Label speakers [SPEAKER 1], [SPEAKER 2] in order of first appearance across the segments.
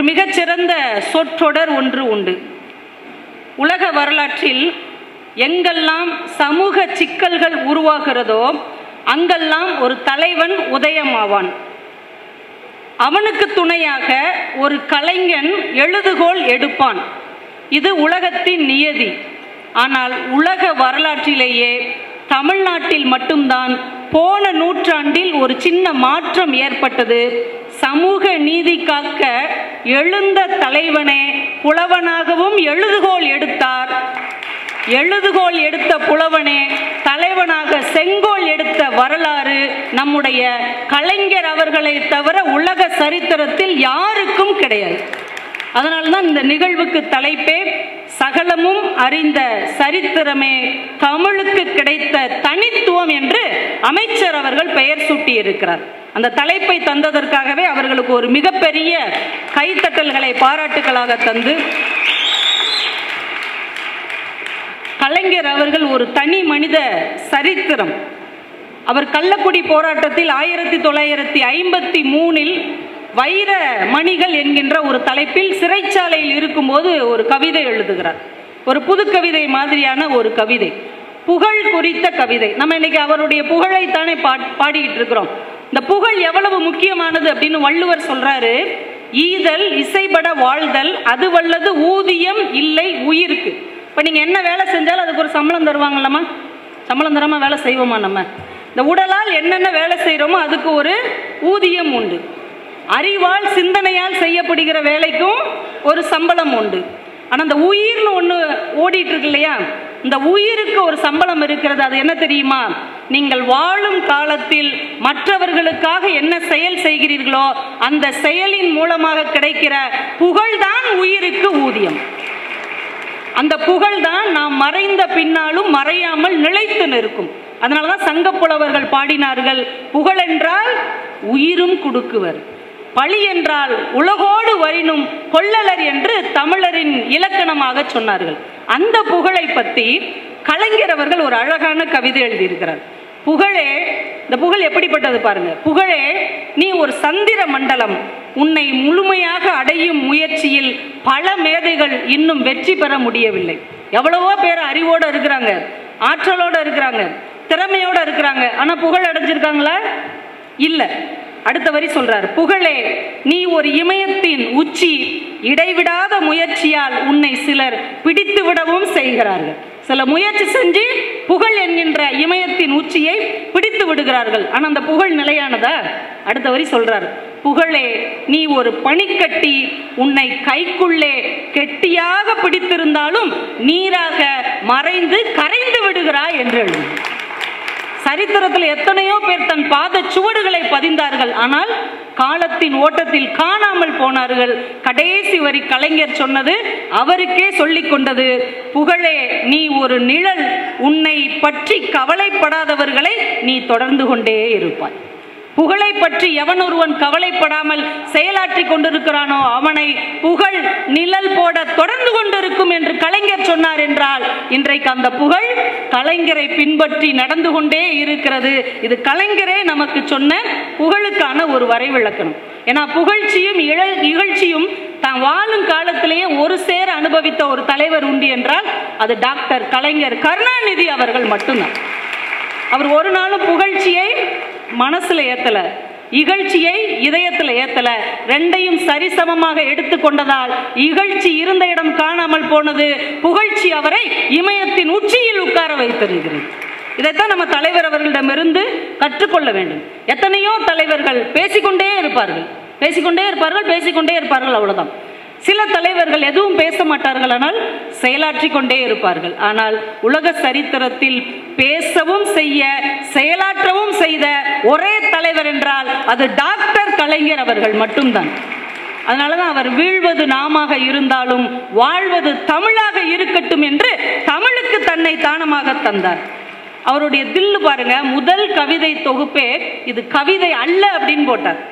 [SPEAKER 1] ஒரு மிகச்சிறந்த சொற்றொடர் ஒன்று உண்டு. உலக வரலாற்றில் எங்கெல்லாம் சமூக சிக்கல்கள் உருவாகிறதோ அங்கெல்லாம் ஒரு தலைவன் உதயமாவான். அவனுக்கு துணையாக ஒரு கலைஞன் எழுதுகோல் எடுப்பான். இது உலகத்தின் நியதி. ஆனால் உலக வரலாற்றிலேயே தமிழ்நாட்டில் மட்டும்தான் போன நூற்றாண்டில் ஒரு சின்ன மாற்றம் ஏற்பட்டது. சமூக நீதி காக்க எழுந்த தலைவனே புலவனாகவும் எழுதுகோல் எடுத்தார். எழுதுகோல் எடுத்த புலவனே தலைவனாக செங்கோல் எடுத்த வரலாறு நம்முடைய கலைஞர் அவர்களை தவிர உலக சரித்திரத்தில் யாருக்கும் கிடையாது. அதனால்தான் இந்த நிகழ்வுக்கு தலைப்பே சகலமும் அறிந்த சரித்திரமே தமிழுக்கு கிடைத்த தனித்துவம் என்று அமைச்சர் அவர்கள் பெயர் சூட்டி இருக்கிறார். அந்த தலைப்பை தந்ததற்காகவே அவர்களுக்கு ஒரு மிகப்பெரிய கைத்தட்டல்களை பாராட்டுகளாக தந்து, கலைஞர் அவர்கள் ஒரு தனி மனித சரித்திரம். அவர் கள்ளக்குடி போராட்டத்தில் 1953 வைர மணிகள் என்கின்ற ஒரு தலைப்பில் சிறைச்சாலையில் இருக்கும்போது ஒரு கவிதை எழுதுகிறார். ஒரு புது கவிதை மாதிரியான ஒரு கவிதை, புகழ் குறித்த கவிதை. நம்ம இன்னைக்கு அவருடைய புகழைத்தானே பாடிக்கிட்டு இருக்கிறோம். இந்த புகழ் எவ்வளவு முக்கியமானது அப்படின்னு வள்ளுவர் சொல்றாரு. ஈதல் இசைபட வாழ்தல் அது வல்லது ஊதியம் இல்லை உயிருக்கு. இப்போ நீங்கள் என்ன வேலை செஞ்சாலும் அதுக்கு ஒரு சம்பளம் தருவாங்கல்லம்மா. சம்பளம் தராமல் வேலை செய்வோமா? நம்ம இந்த உடலால் என்னென்ன வேலை செய்கிறோமோ அதுக்கு ஒரு ஊதியம் உண்டு. அறிவால் சிந்தனையால் செய்யப்படுகிற வேலைக்கும் ஒரு சம்பளம் உண்டு. ஆனால் அந்த உயிர்னு ஒன்று ஓடிட்டு இருக்கு இல்லையா, இந்த உயிருக்கு ஒரு சம்பளம் இருக்கிறது. அது என்ன தெரியுமா? நீங்கள் வாழும் காலத்தில் மற்றவர்களுக்காக என்ன செயல் செய்கிறீர்களோ அந்த செயலின் மூலமாக கிடைக்கிற புகழ்தான் உயிருக்கு ஊதியம். அந்த புகழ் தான் நாம் மறைந்த பின்னாலும் மறையாமல் நிலைத்து நிற்கும். அதனாலதான் சங்கப்புலவர்கள் பாடினார்கள், புகழென்றால் உயிரும் கொடுக்குவர், பழி என்றால் உலகோடு வரினும் கொள்ளலர் என்று தமிழரின் இலக்கணமாக சொன்னார்கள். அந்த புகழை பற்றி கலைஞர் அவர்கள் ஒரு அழகான கவிதை எழுதியிருக்கிறார். புகழே, இந்த புகழ் எப்படிப்பட்டது பாருங்க. புகழே, நீ ஒரு சந்திர மண்டலம். உன்னை முழுமையாக அடையும் முயற்சியில் பல மேதைகள் இன்னும் வெற்றி பெற முடியவில்லை. எவ்வளவோ பேர் அறிவோடு இருக்கிறாங்க, ஆற்றலோடு இருக்கிறாங்க, திறமையோடு இருக்கிறாங்க. ஆனால் புகழ் அடைஞ்சிருக்காங்களா? இல்லை. அடுத்த வரி சொல்றார், புகழே நீ ஒரு இமயத்தின் உச்சி. இடைவிடாத முயற்சியால் உன்னை சிலர் பிடித்து விடவும் செய்கிறார்கள். சில முயற்சி செஞ்சு புகழ் என்கின்ற இமயத்தின் உச்சியை பிடித்து விடுகிறார்கள். ஆனால் அந்த புகழ் நிலையானதா? அடுத்த வரி சொல்றார், புகழே நீ ஒரு பனிக்கட்டி. உன்னை கைக்குள்ளே கெட்டியாக பிடித்திருந்தாலும் நீராக மறைந்து கரைந்து விடுகிறாய் என்று எழுது. சரித்திரத்தில் எத்தனையோ பேர் தன் பாத சுவடுகளை பதிந்தார்கள், ஆனால் காலத்தின் ஓட்டத்தில் காணாமல் போனார்கள். கடைசி வரி கலைஞர் சொன்னது அவருக்கே சொல்லிக் கொண்டது, புகழே நீ ஒரு நிழல். உன்னை பற்றி கவலைப்படாதவர்களை நீ தொடர்ந்து கொண்டே இருப்பாய். புகழை பற்றி எவன் ஒருவன் கவலைப்படாமல் செயலாற்றி கொண்டிருக்கிறானோ அவனை புகழ் நிழல் போட தொடர்ந்து கொண்டிருக்கும் என்று கலைஞர் சொன்னார் என்றால் இன்றைக்கு அந்த புகழ் கலைஞரை பின்பற்றி நடந்து கொண்டே இருக்கிறது. இது கலைஞரே நமக்கு சொன்ன புகழுக்கான ஒரு வரைவிலக்கணம். ஏன்னா புகழ்ச்சியும் இகழ்ச்சியும் தான் வாழும் காலத்திலேயே ஒரு சேர அனுபவித்த ஒரு தலைவர் உண்டு என்றால் அது டாக்டர் கலைஞர் கருணாநிதி அவர்கள் மட்டும்தான். அவர் ஒரு நாளும் புகழ்ச்சியை மனசுல ஏத்தல, இகழ்ச்சியை இதயத்தில் ஏத்தல. ரெண்டையும் சரிசமமாக எடுத்துக்கொண்டதால் இகழ்ச்சி இருந்த இடம் காணாமல் போனது, புகழ்ச்சி அவரை இமயத்தின் உச்சியில் உட்கார வைத்திருக்கிறது. இதைத்தான் நம்ம தலைவர் அவர்களிடமிருந்து கற்றுக்கொள்ள வேண்டும். எத்தனையோ தலைவர்கள் பேசிக்கொண்டே இருப்பார்கள், அவ்வளவுதான். சில தலைவர்கள் எதுவும் பேச மாட்டார்கள், ஆனால் செயலாற்றி கொண்டே இருப்பார்கள். ஆனால் உலக சரித்திரத்தில் பேசவும் செய்ய செயலாற்றவும் செய்த ஒரே தலைவர் என்றால் அது டாக்டர் கலைஞர் அவர்கள் மட்டும்தான். அதனாலதான் அவர் வீழ்வது நாமாக இருந்தாலும் வாழ்வது தமிழாக இருக்கட்டும் என்று தமிழுக்கு தன்னை தானமாக தந்தார். அவருடைய தில்லு பாருங்க, முதல் கவிதை தொகுப்பே இது கவிதை அல்ல அப்படின்னு போட்டார்.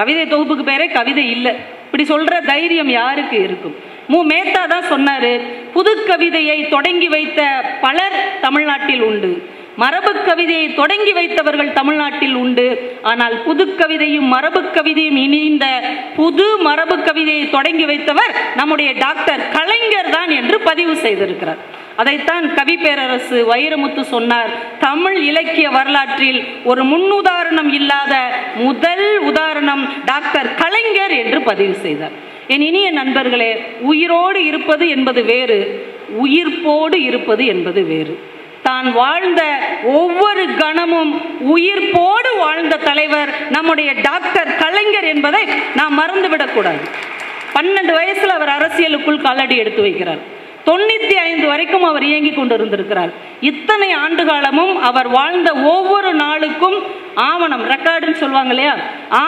[SPEAKER 1] கவிதை தொகுப்புக்கு பேரே கவிதை இல்லை. இப்படி சொல்ற தைரியம் யாருக்கு இருக்கும்? மு. மேத்தா தான் சொன்னாரு, புது கவிதையை தொடங்கி வைத்த பலர் தமிழ்நாட்டில் உண்டு, மரபு கவிதையை தொடங்கி வைத்தவர்கள் தமிழ்நாட்டில் உண்டு. ஆனால் புது கவிதையும் மரபு கவிதையும் இணைந்த புது மரபு கவிதையை தொடங்கி வைத்தவர் நம்முடைய டாக்டர் கலைஞர் தான் என்று பதிவு செய்திருக்கிறார். அதைத்தான் கவி பேரரசு வைரமுத்து சொன்னார், தமிழ் இலக்கிய வரலாற்றில் ஒரு முன்னுதாரணம் இல்லாத முதல் உதாரணம் டாக்டர் கலைஞர் என்று பதிவு செய்தார். என் இனிய நண்பர்களே, உயிரோடு இருப்பது என்பது வேறு, உயிர்ப்போடு இருப்பது என்பது வேறு. தான் வாழ்ந்த ஒவ்வொரு கணமும் உயிர்ப்போடு வாழ்ந்த தலைவர் நம்முடைய டாக்டர் கலைஞர் என்பதை நாம் மறந்துவிடக்கூடாது. 12 வயசுல அவர் அரசியலுக்குள் காலடி எடுத்து வைக்கிறார். 95 வரைக்கும் அவர் இயங்கி கொண்டிருந்திருக்கிறார். இத்தனை ஆண்டு காலமும் அவர் வாழ்ந்த ஒவ்வொரு நாளுக்கும் ஆவணம், ரெக்கார்டுன்னு சொல்லுவாங்க இல்லையா,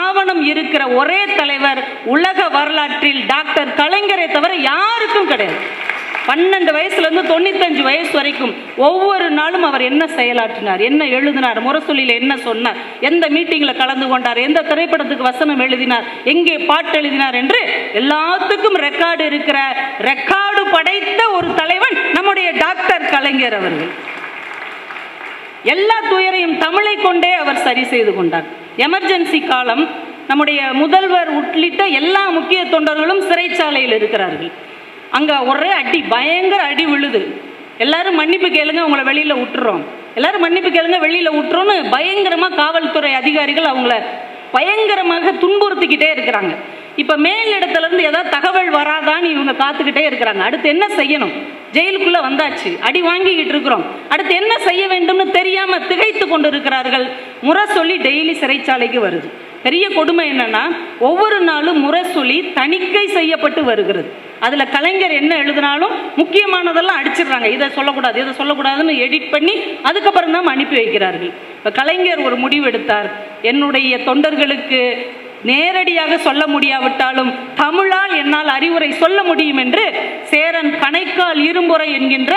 [SPEAKER 1] ஆவணம் இருக்கிற ஒரே தலைவர் உலக வரலாற்றில் டாக்டர் கலைஞரை தவிர யாருக்கும் கிடையாது. 12 வயசுலேருந்து 95 வயசு வரைக்கும் ஒவ்வொரு நாளும் அவர் என்ன செயலாற்றினார், என்ன எழுதினார், முரசொலியில் என்ன சொன்னார், எந்த மீட்டிங்கில் கலந்து கொண்டார், எந்த திரைப்படத்துக்கு வசனம் எழுதினார், எங்கே பாட்டு எழுதினார் என்று எல்லாத்துக்கும் ரெக்கார்டு இருக்கிற, ரெக்கார்டு படைத்த ஒரு தலைவன் நம்முடைய டாக்டர் கலைஞர் அவர்கள். எல்லா துயரையும் தமிழை கொண்டே அவர் சரி செய்து கொண்டார். எமர்ஜென்சி காலம் நம்முடைய முதல்வர் உள்ளிட்ட எல்லா முக்கிய தொண்டர்களும் சிறைச்சாலையில் இருக்கிறார்கள். அங்கே ஒரே அடி, பயங்கர அடி விழுது. எல்லாரும் மன்னிப்பு கேளுங்க, உங்களை வெளியில் விட்டுறோம், எல்லாரும் மன்னிப்பு கேளுங்க, வெளியில் விட்டுறோன்னு பயங்கரமாக காவல்துறை அதிகாரிகள் அவங்கள பயங்கரமாக துன்புறுத்திக்கிட்டே இருக்கிறாங்க. இப்போ மேலிடத்துலேருந்து ஏதாவது தகவல் வராதான்னு இவங்க காத்துக்கிட்டே இருக்கிறாங்க. அடுத்து என்ன செய்யணும்? ஜெயிலுக்குள்ளே வந்தாச்சு, அடி வாங்கிக்கிட்டு இருக்கிறோம், அடுத்து என்ன செய்ய வேண்டும்னு தெரியாமல் திகைத்து கொண்டு இருக்கிறார்கள். முரசொலி டெய்லி சிறைச்சாலைக்கு வருது. பெரிய கொடுமை என்னன்னா, ஒவ்வொரு நாளும் முரசொலி தணிக்கை செய்யப்பட்டு வருகிறது. அதில் கலைஞர் என்ன எழுதினாலும் முக்கியமானதெல்லாம் அடிச்சிடுறாங்க. இதை சொல்லக்கூடாது, இதை சொல்லக்கூடாதுன்னு எடிட் பண்ணி அதுக்கப்புறம் தான் அனுப்பி வைக்கிறார்கள். இப்போ கலைஞர் ஒரு முடிவு எடுத்தார், என்னுடைய தொண்டர்களுக்கு நேரடியாக சொல்ல முடியாவிட்டாலும் தமிழால் என்னால் அறிவுரை சொல்ல முடியும் என்று சேரன் கணைக்கால் இரும்புரை என்கின்ற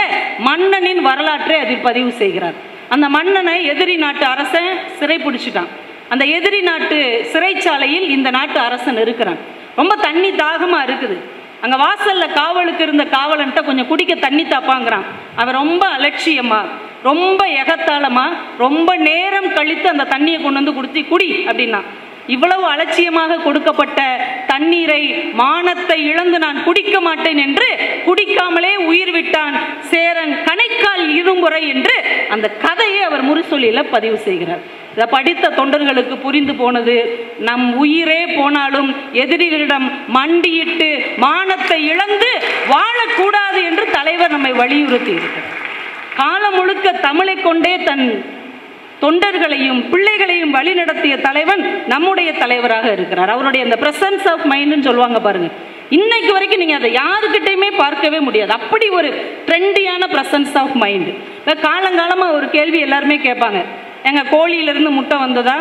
[SPEAKER 1] மன்னனின் வரலாற்றை அதில் பதிவு செய்கிறார். அந்த மன்னனை எதிரி நாட்டு அரசன் சிறை பிடிச்சிட்டான். அந்த எதிரி நாட்டு சிறைச்சாலையில் இந்த நாட்டு அரசன் இருக்கிறான். ரொம்ப தண்ணி தாகமாக இருக்குது. அங்கே வாசலில் காவலுக்கு இருந்த காவலன்ட்ட கொஞ்சம் குடிக்க தண்ணி தாப்பாங்கிறான். அவன் ரொம்ப அலட்சியமா, ரொம்ப எகத்தாளமா, ரொம்ப நேரம் கழித்து அந்த தண்ணியை கொண்டு வந்து கொடுத்து குடி அப்படின்னா, இவ்வளவு அலட்சியமாக கொடுக்கப்பட்ட தண்ணீரை மானத்தை இழந்து நான் குடிக்க மாட்டேன் என்று குடிக்காமலே உயிர் விட்டான் சேரன் கணைக்கால் இரும்புரை என்று அந்த கதையை அவர் முரசொலியில பதிவு செய்கிறார். இதை படித்த தொண்டர்களுக்கு புரிந்து போனது, நம் உயிரே போனாலும் எதிரிகளிடம் மண்டியிட்டு மானத்தை இழந்து வாழக்கூடாது என்று தலைவர் நம்மை வலியுறுத்தி இருக்கிறார். காலம் முழுக்க தமிழை கொண்டே தன் தொண்டர்களையும் பிள்ளைகளையும் வழிநடத்திய தலைவன் நம்முடைய தலைவராக இருக்கிறார். அவருடைய அந்த பிரசன்ஸ் ஆஃப் மைண்ட்னு சொல்லுவாங்க பாருங்க, இன்னைக்கு வரைக்கும் நீங்க அதை யாருக்கிட்டையுமே பார்க்கவே முடியாது. அப்படி ஒரு ட்ரெண்டியான பிரசன்ஸ் ஆஃப் மைண்ட். காலங்காலமா ஒரு கேள்வி எல்லாருமே கேட்பாங்க, எங்க கோழியிலிருந்து முட்டை வந்ததா,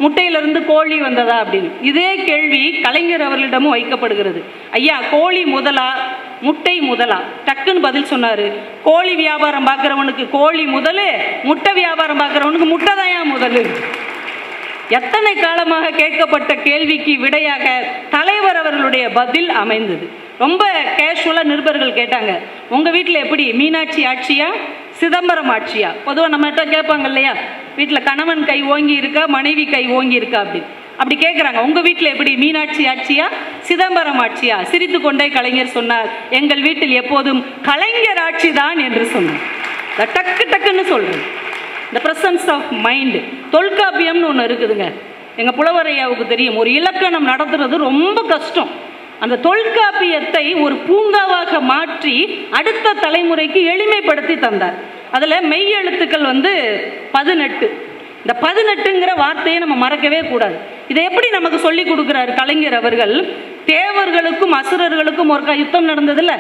[SPEAKER 1] முட்டையிலிருந்து கோழி வந்ததா அப்படின்னு. இதே கேள்வி கலைஞர் அவர்களிடமும் வைக்கப்படுகிறது. ஐயா, கோழி முதலா முட்டை முதலா? டக்குன்னு பதில் சொன்னாரு, கோழி வியாபாரம் பார்க்கிறவனுக்கு கோழி முதலு, முட்டை வியாபாரம் பார்க்கிறவனுக்கு முட்டை தான் முதலு. எத்தனை காலமாக கேட்கப்பட்ட கேள்விக்கு விடையாக தலைவர் அவர்களுடைய பதில் அமைந்தது. ரொம்ப கேஷுவலா நிருபர்கள் கேட்டாங்க, உங்க வீட்டில் எப்படி மீனாட்சி ஆட்சியா சிதம்பரம் ஆட்சியா? பொதுவாக நம்மகிட்ட கேட்பாங்க இல்லையா, வீட்டில் கணவன் கை ஓங்கி இருக்கா மனைவி கை ஓங்கி இருக்கா அப்படின்னு. அப்படி கேட்குறாங்க, உங்க வீட்டில் எப்படி மீனாட்சி ஆட்சியா சிதம்பரம் ஆட்சியா? சிரித்து கொண்டே கலைஞர் சொன்னார், எங்கள் வீட்டில் எப்போதும் கலைஞர் ஆட்சி தான் என்று சொன்னார். டக்கு டக்குன்னு சொல்றேன். இந்த பிரசன்ஸ் ஆஃப் மைண்ட். தொல்காப்பியம்னு ஒன்று இருக்குதுங்க, எங்கள் புலவரையாவுக்கு தெரியும். ஒரு இலக்கணம் நடத்துறது ரொம்ப கஷ்டம். அந்த தொல்காப்பியத்தை ஒரு பூங்காவாக மாற்றி அடுத்த தலைமுறைக்கு எளிமைப்படுத்தி தந்தார். அதில் மெய் எழுத்துக்கள் 18. இந்த 18ங்கிற வார்த்தையை நம்ம மறக்கவே கூடாது. இதை எப்படி நமக்கு சொல்லி கொடுக்குறாரு கலைஞர் அவர்கள்? தேவர்களுக்கும் அசுரர்களுக்கும் ஒரு யுத்தம் நடந்ததுல,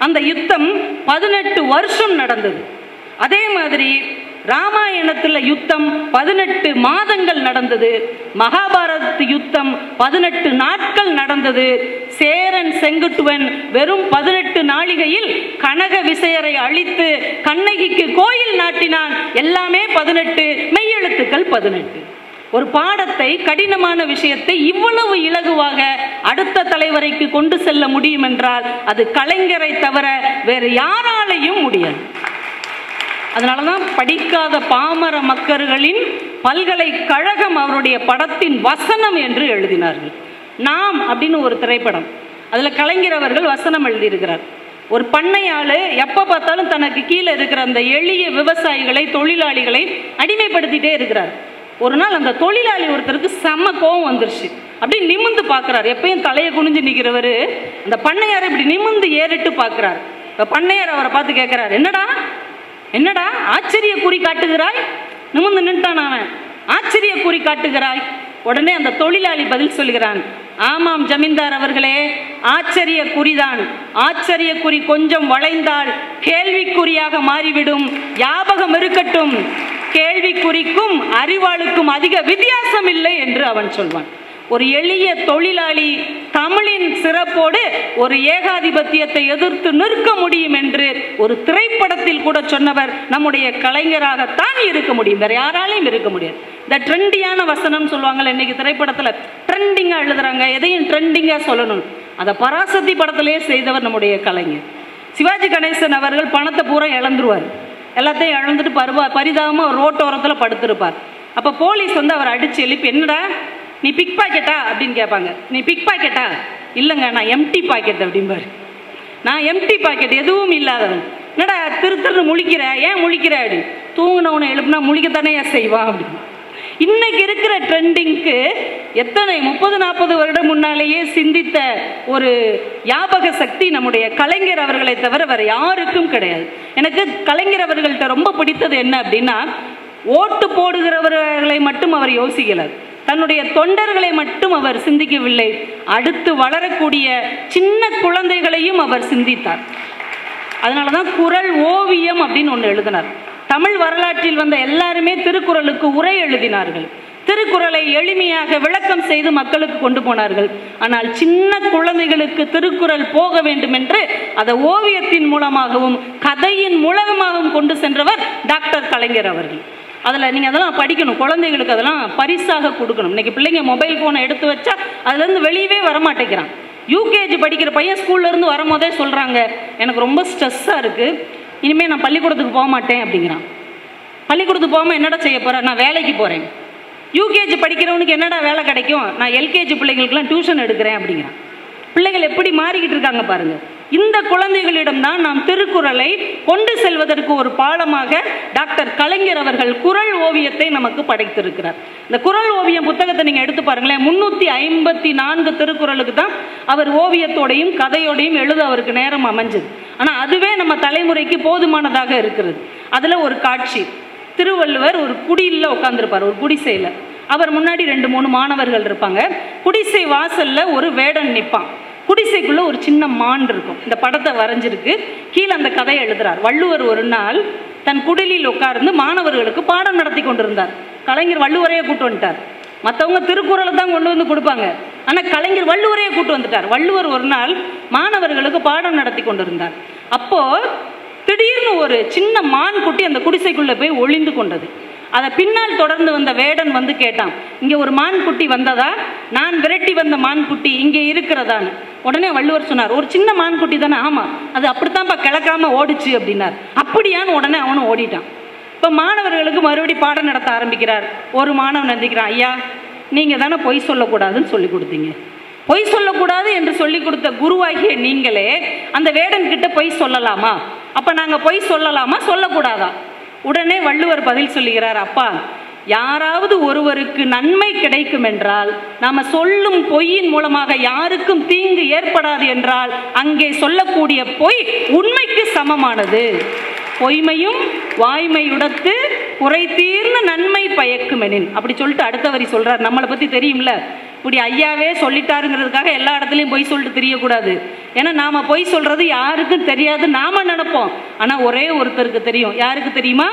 [SPEAKER 1] அந்த யுத்தம் 18 வருஷம் நடந்தது. அதே மாதிரி ராமாயணத்தில் யுத்தம் 18 மாதங்கள் நடந்தது. மகாபாரத யுத்தம் 18 நாட்கள் நடந்தது. சேரன் செங்குட்டுவன் வெறும் 18 நாளிகையில் கனக விசயரை அழித்து கண்ணகிக்கு கோயில் நாட்டினான். எல்லாமே 18, மெய்யெழுத்துக்கள் 18. ஒரு பாடத்தை, கடினமான விஷயத்தை இவ்வளவு இலகுவாக அடுத்த தலைவரைக்கு கொண்டு செல்ல முடியும் என்றால் அது கலைஞரை தவிர வேறு யாராலையும் முடியாது. அதனால தான் படிக்காத பாமர மக்கள்களின் பல்கலைக்கழகம் அவருடைய படத்தின் வசனம் என்று எழுதினார்கள். நாம் அப்படின்னு ஒரு திரைப்படம், அதில் கலைஞர் அவர்கள் வசனம் எழுதியிருக்கிறார். ஒரு பண்ணையாள் எப்போ பார்த்தாலும் தனக்கு கீழே இருக்கிற அந்த எளிய விவசாயிகளை, தொழிலாளிகளை அடிமைப்படுத்திட்டே இருக்கிறார். ஒரு நாள் அந்த தொழிலாளி ஒருத்தருக்கு செம்ம கோவம் வந்துருச்சு. அப்படி நிமிந்து பார்க்குறார். எப்பயும் தலையை குனிஞ்சு நிற்கிறவர் அந்த பண்ணையாரை இப்படி நிமிந்து ஏறிட்டு பார்க்குறார். இப்போ பண்ணையார் அவரை பார்த்து கேட்குறார், என்னடா என்னடா ஆச்சரிய குறி காட்டுகிறாய்? நிமிந்து நின்ட்டான் அவன். ஆச்சரிய குறி காட்டுகிறாய்? உடனே அந்த தொழிலாளி பதில் சொல்கிறான், ஆமாம் ஜமீன்தார் அவர்களே, ஆச்சரிய குறிதான். ஆச்சரிய குறி கொஞ்சம் வளைந்தால் கேள்விக்குறியாக மாறிவிடும். ஞாபகம் இருக்கட்டும், கேள்விக்குறிக்கும் அறிவாளுக்கும் அதிக வித்தியாசம் இல்லை என்று அவன் சொல்வான். ஒரு எளிய தொழிலாளி தமிழின் சிறப்போடு ஒரு ஏகாதிபத்தியத்தை எதிர்த்து நிற்க முடியும் என்று ஒரு திரைப்படத்தில் கூட சொன்னவர் நம்முடைய கலைஞராகத்தான் இருக்க முடியும், வேற யாராலையும் இருக்க முடியாது. இந்த ட்ரெண்டியான வசனம் சொல்லுவாங்கல்ல, இன்னைக்கு திரைப்படத்தில் ட்ரெண்டிங்காக எழுதுறாங்க, எதையும் ட்ரெண்டிங்காக சொல்லணும். அதை பராசக்தி படத்திலேயே செய்தவர் நம்முடைய கலைஞர். சிவாஜி கணேசன் அவர்கள் பணத்தை பூரா இழந்துருவார். எல்லாத்தையும் இழந்துட்டு பரிதாபமாக ரோட்டோரத்தில் படுத்திருப்பார். அப்போ போலீஸ் அவர் அடித்து எழுப்பி, என்னடா நீ பிக் பாக்கெட்டா அப்படின்னு கேட்பாங்க. நீ பிக் பாக்கெட்டா? இல்லைங்க, நான் எம்டி பாக்கெட் அப்படிம்பாரு. நான் எம்டி பாக்கெட், எதுவும் இல்லாதவன். என்னடா திரு முழிக்கிற, ஏன் முழிக்கிற? அப்படி தூங்கினவனை எழுப்புனா முழிக்கத்தானே செய்வான் அப்படின்னு. இன்னைக்கு இருக்கிற ட்ரெண்டிங்க்கு எத்தனை 30-40 வருடம் முன்னாலேயே சிந்தித்த ஒரு ஞாபக சக்தி நம்முடைய கலைஞர் அவர்களை தவிர வேற யாருக்கும் கிடையாது. எனக்கு கலைஞர் அவர்கள்ட்ட ரொம்ப பிடித்தது என்ன அப்படின்னா, ஓட்டு போடுகிறவர்களை மட்டும் அவர் யோசிக்கலார், தன்னுடைய தொண்டர்களை மட்டும் அவர் சிந்திக்கவில்லை, அடுத்து வளரக்கூடிய சின்ன குழந்தைகளையும் அவர் சிந்தித்தார். அதனால தான் குறள் ஓவியம் அப்படின்னு ஒன்று எழுதினார். தமிழ் வரலாற்றில் வந்த எல்லாருமே திருக்குறளுக்கு உரை எழுதினார்கள். திருக்குறளை எளிமையாக விளக்கம் செய்து மக்களுக்கு கொண்டு போனார்கள். ஆனால் சின்ன குழந்தைகளுக்கு திருக்குறள் போக வேண்டும் என்று அதை ஓவியத்தின் மூலமாகவும் கதையின் மூலமாகவும் கொண்டு சென்றவர் டாக்டர் கலைஞர் அவர்கள். அதில் நீங்கள் அதெல்லாம் படிக்கணும், குழந்தைகளுக்கு அதெல்லாம் பரிசாக கொடுக்கணும். இன்றைக்கி பிள்ளைங்க மொபைல் ஃபோனை எடுத்து வச்சா அதுலேருந்து வெளியவே வரமாட்டேங்கிறான். யூகேஜி படிக்கிற பையன் ஸ்கூல்லேருந்து வரும்போதே சொல்கிறாங்க, எனக்கு ரொம்ப ஸ்ட்ரெஸ்ஸாக இருக்குது, இனிமேல் நான் பள்ளிக்கூடத்துக்கு போக மாட்டேன் அப்படிங்கிறான். பள்ளிக்கூடத்துக்கு போகாமல் என்னடா செய்ய போகிறேன்? நான் வேலைக்கு போகிறேன். யூகேஜி படிக்கிறவனுக்கு என்னடா வேலை கிடைக்கும்? நான் எல்கேஜி பிள்ளைங்களுக்குலாம் டியூஷன் எடுக்கிறேன் அப்படிங்கிறான். பிள்ளைகள் எப்படி மாறிக்கிட்டு இருக்காங்க பாருங்கள். இந்த குழந்தைகளிடம்தான் நாம் திருக்குறளை கொண்டு செல்வதற்கு ஒரு பாலமாக டாக்டர் கலைஞர் அவர்கள் குறள் ஓவியத்தை நமக்கு படைத்திருக்கிறார். இந்த குறள் ஓவியம் புத்தகத்தை நீங்கள் எடுத்து பாருங்களேன், 354 திருக்குறளுக்கு தான் அவர் ஓவியத்தோடையும் கதையோடையும் எழுத அவருக்கு நேரம் அமைஞ்சது. ஆனால் அதுவே நம்ம தலைமுறைக்கு போதுமானதாக இருக்கிறது. அதில் ஒரு காட்சி, திருவள்ளுவர் ஒரு குடியில் உட்காந்துருப்பார், ஒரு குடிசையில். அவர் முன்னாடி 2-3 மாணவர்கள் இருப்பாங்க. குடிசை வாசல்ல ஒரு வேடன் நிற்பான். குடிசைக்குள்ள ஒரு சின்ன மான் இருக்கும். இந்த படத்தை வரைஞ்சிருக்கு, கீழே அந்த கதையை எழுதுறார். வள்ளுவர் ஒரு நாள் தன் குடிலில் உட்கார்ந்து மாணவர்களுக்கு பாடம் நடத்தி கொண்டிருந்தார். கலைஞர் வள்ளுவரையே கூட்டு வந்துட்டார். மற்றவங்க திருக்குறளை தான் கொண்டு வந்து கொடுப்பாங்க, ஆனால் கலைஞர் வள்ளுவரையே கூட்டு வந்துட்டார். வள்ளுவர் ஒரு நாள் மாணவர்களுக்கு பாடம் நடத்தி கொண்டிருந்தார். அப்போ திடீர்னு ஒரு சின்ன மான் குட்டி அந்த குடிசைக்குள்ள போய் ஒளிந்து கொண்டது. அதை பின்னால் தொடர்ந்து வந்த வேடன் வந்து கேட்டான், இங்கே ஒரு மான் குட்டி வந்ததா? நான் விரட்டி வந்த மான் குட்டி இங்கே இருக்கிறதான்னு. உடனே வள்ளுவர் சொன்னார், ஒரு சின்ன மான் குட்டி தானே? ஆமாம், அது அப்படித்தான்ப்பா கிளக்காம ஓடிச்சு அப்படின்னார். அப்படியான்னு உடனே அவனும் ஓடிட்டான். இப்போ மாணவர்களுக்கு மறுபடி பாடம் நடத்த ஆரம்பிக்கிறார். ஒரு மாணவன் நந்திக்கிறான், ஐயா நீங்கள் தானே பொய் சொல்லக்கூடாதுன்னு சொல்லி கொடுத்தீங்க. பொய் சொல்லக்கூடாது என்று சொல்லி கொடுத்த குருவாகிய நீங்களே அந்த வேடன் கிட்ட பொய் சொல்லலாமா? அப்போ நாங்கள் பொய் சொல்லலாமா சொல்லக்கூடாதா? உடனே வள்ளுவர் பதில் சொல்லுகிறார், அப்பா யாராவது ஒருவருக்கு நன்மை கிடைக்கும் என்றால், நாம சொல்லும் பொய்யின் மூலமாக யாருக்கும் தீங்கு ஏற்படாது என்றால் அங்கே சொல்லக்கூடிய பொய் உண்மைக்கு சமமானது. பொய்மையும் வாய்மையுடத்து குறை தீர்ந்து நன்மை பயக்குமெனின் அப்படி சொல்லிட்டு அடுத்த வரி சொல்றார். நம்மளை பத்தி தெரியும்ல, இப்படி ஐயாவே சொல்லிட்டாருங்கிறதுக்காக எல்லா இடத்துலையும் பொய் சொல்லிட்டு தெரியக்கூடாது. ஏன்னா நாம பொய் சொல்றது யாருக்கும் தெரியாது, நாம நினைப்போம். ஆனா ஒரே ஒருத்தருக்கு தெரியும். யாருக்கு தெரியுமா?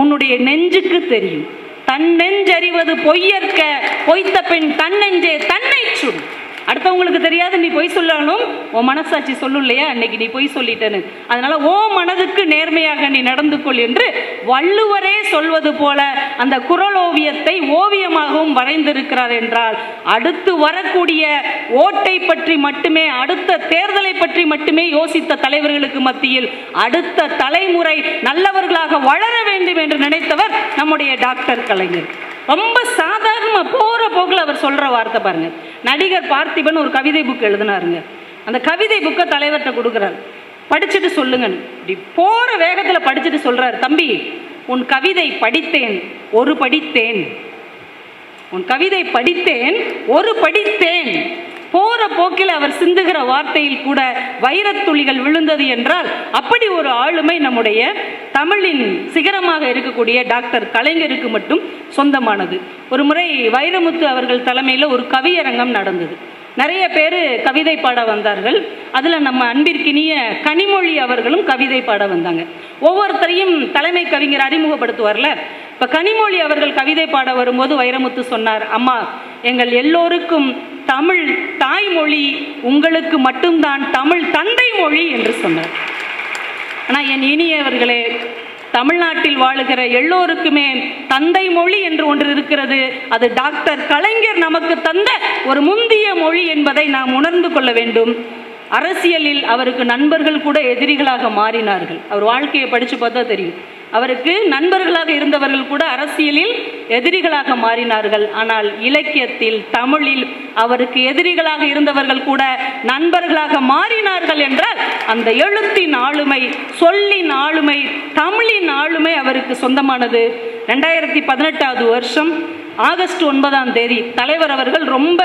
[SPEAKER 1] உன்னுடைய நெஞ்சுக்கு தெரியும். தன் நெஞ்சறிவது பொய்யற்க, பொய்த்த பெண் தன் நெஞ்சே தன்னை சுடும். அடுத்தவங்களுக்கு தெரியாது, நீ பொய் சொல்லாலும் உன் மனசாட்சி சொல்லும் இல்லையா, அன்னைக்கு நீ பொய் சொல்லிட்டேன்னு. அதனால ஓ மனதுக்கு நேர்மையாக நீ நடந்து கொள் என்று வள்ளுவரே சொல்வது போல அந்த குறள் ஓவியத்தை ஓவியமாக தெளிவாகவும் வரைந்திருக்கிறார் என்றால் அடுத்து வரக்கூடிய ஓட்டை பற்றி மட்டுமே, அடுத்த தேர்தலை பற்றி மட்டுமே யோசித்த தலைவர்களுக்கு மத்தியில் அடுத்த தலைமுறை நல்லவர்களாக வளர வேண்டும் என்று நினைத்தவர் நம்முடைய டாக்டர் கலைஞர். ரொம்ப சாதாரண போற போக்கில் அவர் சொல்ற வார்த்தை பாருங்க. நடிகர் பார்த்திபன் ஒரு கவிதை புக் எழுதினாருங்க. அந்த கவிதை புக்கை தலைவர்கிட்ட கொடுக்குறாரு, படிச்சுட்டு சொல்லுங்க. இப்படி போற வேகத்தில் படிச்சுட்டு சொல்றாரு, தம்பி உன் கவிதை படித்தேன் ஒரு படித்தேன், உன் கவிதை படித்தேன் ஒரு படித்தேன். போற போக்கில் அவர் சிந்துகிற வார்த்தையில் கூட வைரத்துளிகள் விழுந்தது என்றால் அப்படி ஒரு ஆளுமை நம்முடைய தமிழின் சிகரமாக இருக்கக்கூடிய டாக்டர் கலைஞருக்கு மட்டும் சொந்தமானது. ஒரு முறை வைரமுத்து அவர்கள் தலைமையில் ஒரு கவியரங்கம் நடந்தது. நிறைய பேர் கவிதை பாட வந்தார்கள். அதில் நம்ம அன்பிற்கினிய கனிமொழி அவர்களும் கவிதை பாட வந்தாங்க. ஒவ்வொருத்தரையும் தலைமை கவிஞர் அறிமுகப்படுத்துவார்ல. இப்போ கனிமொழி அவர்கள் கவிதை பாட வரும்போது வைரமுத்து சொன்னார், அம்மா எங்கள் எல்லோருக்கும் தமிழ் தாய்மொழி, உங்களுக்கு மட்டும்தான் தமிழ் தந்தை மொழி என்று சொன்னார். ஆனால் என் இனியவர்களே, தமிழ்நாட்டில் வாழுகிற எல்லோருக்குமே தந்தை மொழி என்று ஒன்று இருக்கிறது. அது டாக்டர் கலைஞர் நமக்கு தந்த ஒரு முந்திய மொழி என்பதை நாம் உணர்ந்து கொள்ள வேண்டும். அரசியலில் அவருக்கு நண்பர்கள் கூட எதிரிகளாக மாறினார்கள். அவர் வாழ்க்கையை படித்து பார்த்தா தெரியும். அவருக்கு நண்பர்களாக இருந்தவர்கள் கூட அரசியலில் எதிரிகளாக மாறினார்கள். ஆனால் இலக்கியத்தில், தமிழில் அவருக்கு எதிரிகளாக இருந்தவர்கள் கூட நண்பர்களாக மாறினார்கள் என்றால் அந்த எழுத்தின் ஆளுமை, சொல்லின் ஆளுமை, தமிழின் ஆளுமை அவருக்கு சொந்தமானது. 2018 வருஷம் ஆகஸ்ட் 9 தலைவர் அவர்கள் ரொம்ப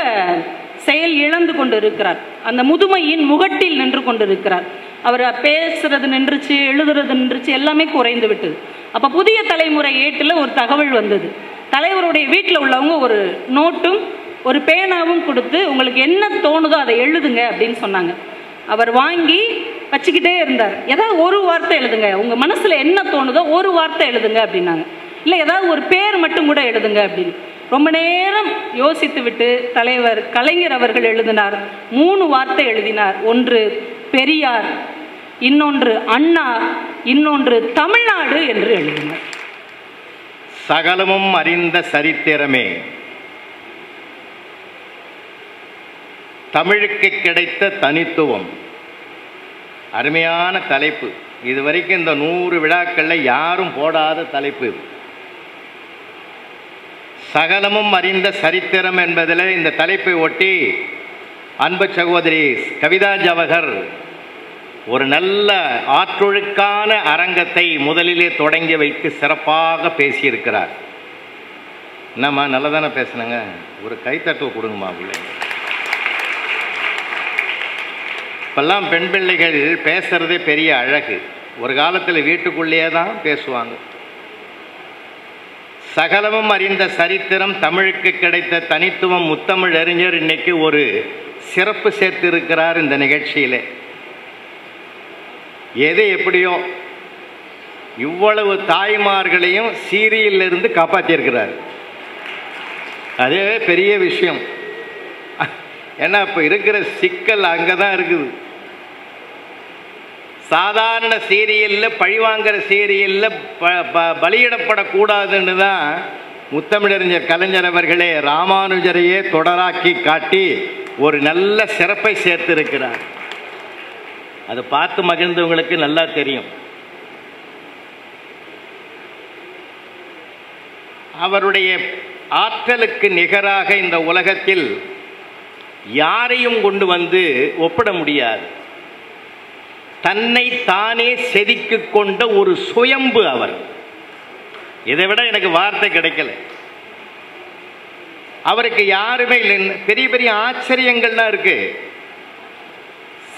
[SPEAKER 1] செயல் இழந்து கொண்டு இருக்கிறார். அந்த முதுமையின் முகட்டில் நின்று கொண்டிருக்கிறார். அவர் பேசுறது நின்றுச்சு, எழுதுறது நின்றுச்சு, எல்லாமே குறைந்து விட்டது. அப்போ புதிய தலைமுறை ஏட்டில் ஒரு தகவல் வந்தது. தலைவருடைய வீட்டில் உள்ளவங்க ஒரு நோட்டும் ஒரு பேனாவும் கொடுத்து உங்களுக்கு என்ன தோணுதோ அதை எழுதுங்க அப்படின்னு சொன்னாங்க. அவர் வாங்கி வச்சுக்கிட்டே இருந்தார். ஏதாவது ஒரு வார்த்தை எழுதுங்க, உங்கள் மனசில் என்ன தோணுதோ ஒரு வார்த்தை எழுதுங்க அப்படின்னாங்க. இல்லை ஏதாவது ஒரு பேர் மட்டும் கூட எழுதுங்க அப்படின்னு. ரொம்ப நேரம் யோசித்து விட்டு தலைவர் கலைஞர் அவர்கள் எழுதினார். 3 வார்த்தை எழுதினார். ஒன்று பெரியார், இன்னொன்று அண்ணா, இன்னொன்று தமிழ்நாடு என்று எழுதினார்.
[SPEAKER 2] சகலமும் அறிந்த சரித்திரமே, தமிழுக்கு கிடைத்த தனித்துவம். அருமையான தலைப்பு. இதுவரைக்கும் இந்த 100 விழாக்களில் யாரும் போடாத தலைப்பு. சகலமும் அறிந்த சரித்திரம் என்பதில் இந்த தலைப்பை ஒட்டி அன்பு சகோதரி கவிதா ஜவஹர் ஒரு நல்ல ஆற்றொழுக்கான அரங்கத்தை முதலிலே தொடங்கி வைத்து சிறப்பாக பேசியிருக்கிறார். என்னம்மா நல்லதானே பேசுனங்க? ஒரு கைத்தட்டுவ கொடுங்கம்மா. பிள்ளைங்க இப்பெல்லாம் பெண் பிள்ளைகள் பேசுறதே பெரிய அழகு. ஒரு காலத்தில் வீட்டுக்குள்ளேயே தான் பேசுவாங்க. சகலமும் அறிந்த சரித்திரம், தமிழுக்கு கிடைத்த தனித்துவம். முத்தமிழ் அறிஞர் இன்னைக்கு ஒரு சிறப்பு சேர்த்து இருக்கிறார் இந்த நிகழ்ச்சியில். எது எப்படியோ இவ்வளவு தாய்மார்களையும் சீரியலிருந்து காப்பாற்றியிருக்கிறார். அதே பெரிய விஷயம். ஏன்னா இப்போ இருக்கிற சிக்கல் அங்கே தான் இருக்குது. சாதாரண சீரியலில், பழிவாங்கிற சீரியலில் பலியிடப்படக்கூடாதுன்னு தான் முத்தமிழறிஞர் கலைஞர் அவர்களே ராமானுஜரையே தொடராக்கி காட்டி ஒரு நல்ல சிறப்பை சேர்த்திருக்கிறார். அதை பார்த்து மகிழ்ந்தவங்களுக்கு நல்லா தெரியும். அவருடைய ஆற்றலுக்கு நிகராக இந்த உலகத்தில் யாரையும் கொண்டு வந்து ஒப்பிட முடியாது. தன்னை தானே செதுக்கி கொண்ட ஒரு சுயம்பு அவர். இதை விட எனக்கு வார்த்தை கிடைக்கல. அவருக்கு யாருமே இல்லை. பெரிய பெரிய ஆச்சரியங்கள்லாம் இருக்கு.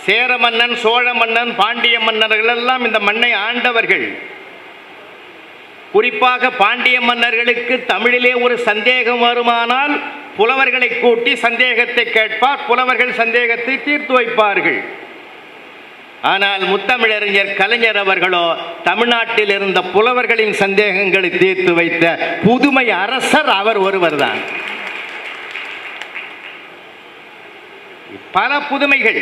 [SPEAKER 2] சேர மன்னன், சோழ மன்னன், பாண்டிய மன்னர்கள் எல்லாம் இந்த மண்ணை ஆண்டவர்கள். குறிப்பாக பாண்டிய மன்னர்களுக்கு தமிழிலே ஒரு சந்தேகம் வருமானால் புலவர்களை கூட்டி சந்தேகத்தை கேட்பார். புலவர்கள் சந்தேகத்தை தீர்த்து வைப்பார்கள். ஆனால் முத்தமிழறிஞர் கலைஞர் அவர்களோ தமிழ்நாட்டில் இருந்த புலவர்களின் சந்தேகங்களை தீர்த்து வைத்த புதுமை அரசர் அவர் ஒருவர் தான். பல புதுமைகள்.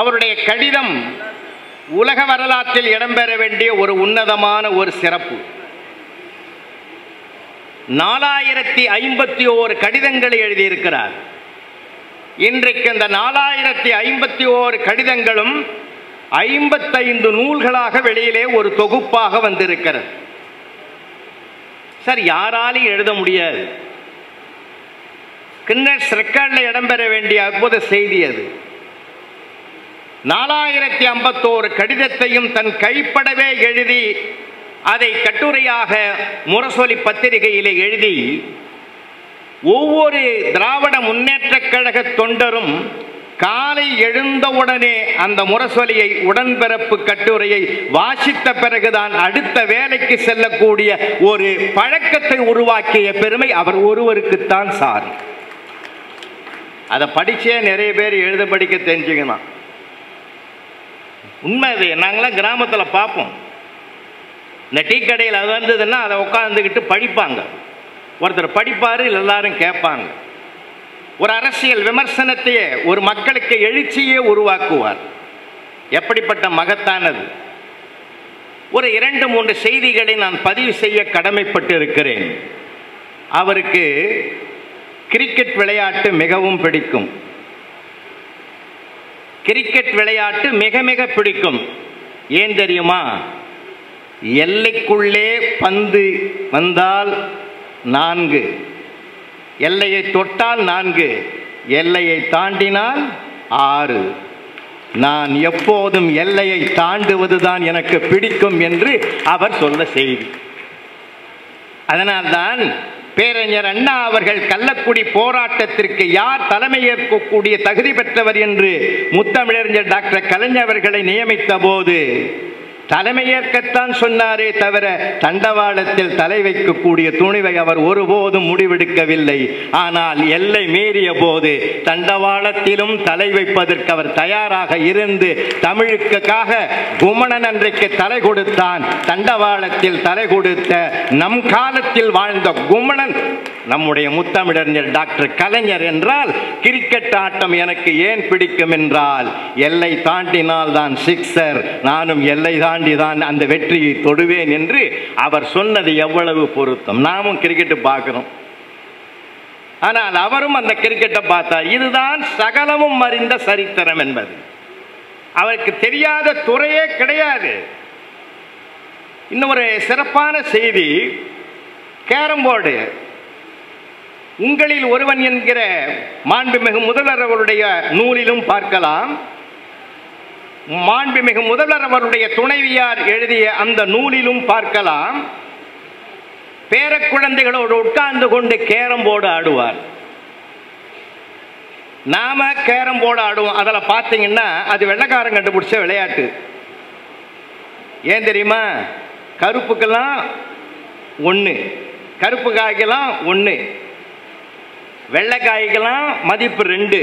[SPEAKER 2] அவருடைய கடிதம் உலக வரலாற்றில் இடம்பெற வேண்டிய ஒரு உன்னதமான ஒரு சிறப்பு. 4051 கடிதங்களை எழுதியிருக்கிறார். இன்றைக்கு அந்த 4051 கடிதங்களும் 55 நூல்களாக வெளியிலே ஒரு தொகுப்பாக வந்திருக்கிறது. சார், யாராலையும் எழுத முடியாது. கின்னஸ் ரெக்கார்டில் இடம்பெற வேண்டிய அற்புத செய்தி அது. 4051 கடிதத்தையும் தன் கைப்படவே எழுதி அதை கட்டுரையாக முரசொலி பத்திரிகையிலே எழுதி ஒவ்வொரு திராவிட முன்னேற்றக் கழக தொண்டரும் காலை எழுந்தவுடனே அந்த முரசொலியை, உடன்பிறப்பு கட்டுரையை வாசித்த பிறகுதான் அடுத்த வேலைக்கு செல்லக்கூடிய ஒரு பழக்கத்தை உருவாக்கிய பெருமை அவர் ஒருவருக்குத்தான் சார். அதை படிச்சே நிறைய பேர் எழுத படிக்க தெரிஞ்சுக்கணும். உண்மை அது. நாங்களாம் கிராமத்தில் பார்ப்போம். இந்த டீ கடையில் அது வந்ததுன்னா அதை உட்காந்துக்கிட்டு படிப்பாங்க. ஒருத்தர் படிப்பார், எல்லாரும் கேட்பாங்க. ஒரு அரசியல் விமர்சனத்தையே, ஒரு மக்களுக்கு எழுச்சியே உருவாக்குவார். எப்படிப்பட்ட மகத்தானது. ஒரு 2-3 செய்திகளை நான் பதிவு செய்ய கடமைப்பட்டு இருக்கிறேன். அவருக்கு கிரிக்கெட் விளையாட்டு மிகவும் பிடிக்கும். கிரிக்கெட் விளையாட்டு மிக மிக பிடிக்கும். ஏன் தெரியுமா? எல்லைக்குள்ளே பந்து வந்தால் 4, எல்லையை தொட்டால் 4, எல்லையை தாண்டினால் 6. நான் எப்போதும் எல்லையை தாண்டுவதுதான் எனக்கு பிடிக்கும் என்று அவர் சொல்ல செய்தி. அதனால்தான் பேரறிஞர் அண்ணா அவர்கள் கள்ளக்குடி போராட்டத்திற்கு யார் தலைமை ஏற்கக்கூடிய தகுதி பெற்றவர் என்று முத்தமிழறிஞர் டாக்டர் கலைஞர் அவர்களை நியமித்த போது தலைமையேற்கத்தான் சொன்னாரே தவிர தண்டவாளத்தில் தலை வைக்கக்கூடிய துணிவை அவர் ஒருபோதும் முடிவெடுக்கவில்லை. ஆனால் எல்லை மீறிய போது தண்டவாளத்திலும் தலை வைப்பதற்கு அவர் தயாராக இருந்து தமிழுக்காக குமணன் அன்றைக்கு தலை கொடுத்தான். தண்டவாளத்தில் தலை கொடுத்த நம் காலத்தில் வாழ்ந்த குமணன் நம்முடைய முத்தமிழறிஞர் டாக்டர் கலைஞர் என்றால் கிரிக்கெட் ஆட்டம் எனக்கு ஏன் பிடிக்கும் என்றால் எல்லை தாண்டினால் தான் சிக்ஸர், நானும் எல்லை தாண்டிதான் அந்த வெற்றியை தொடுவேன் என்று அவர் சொன்னது எவ்வளவு பொருத்தம். நாமும் கிரிக்கெட் பார்க்கிறோம். ஆனால் அவரும் அந்த கிரிக்கெட்டை பார்த்தார். இதுதான் சகலமும் அறிந்த சரித்திரம் என்பது. அவருக்கு தெரியாத துறையே கிடையாது. இன்னொரு சிறப்பான செய்தி, கேரம் போர்டு. உங்களில் ஒருவன் என்கிற மாண்புமிகு முதல்வர் அவருடைய நூலிலும் பார்க்கலாம். மாண்புமிகு முதல்வர் அவருடைய துணைவியார் எழுதிய அந்த நூலிலும் பார்க்கலாம். பேரக்குழந்தைகளோடு உட்கார்ந்து கொண்டு கேரம் போர்டு ஆடுவார். நாம கேரம் போர்டு ஆடுவோம். அதில் பார்த்தீங்கன்னா அது வெள்ளைக்காரன் கண்டுபிடிச்ச விளையாட்டு. ஏன் தெரியுமா? கருப்புக்கெல்லாம் 1, கருப்பு காய்க்கெல்லாம் 1, வெள்ளைக்காய்க்கெல்லாம் மதிப்பு 2.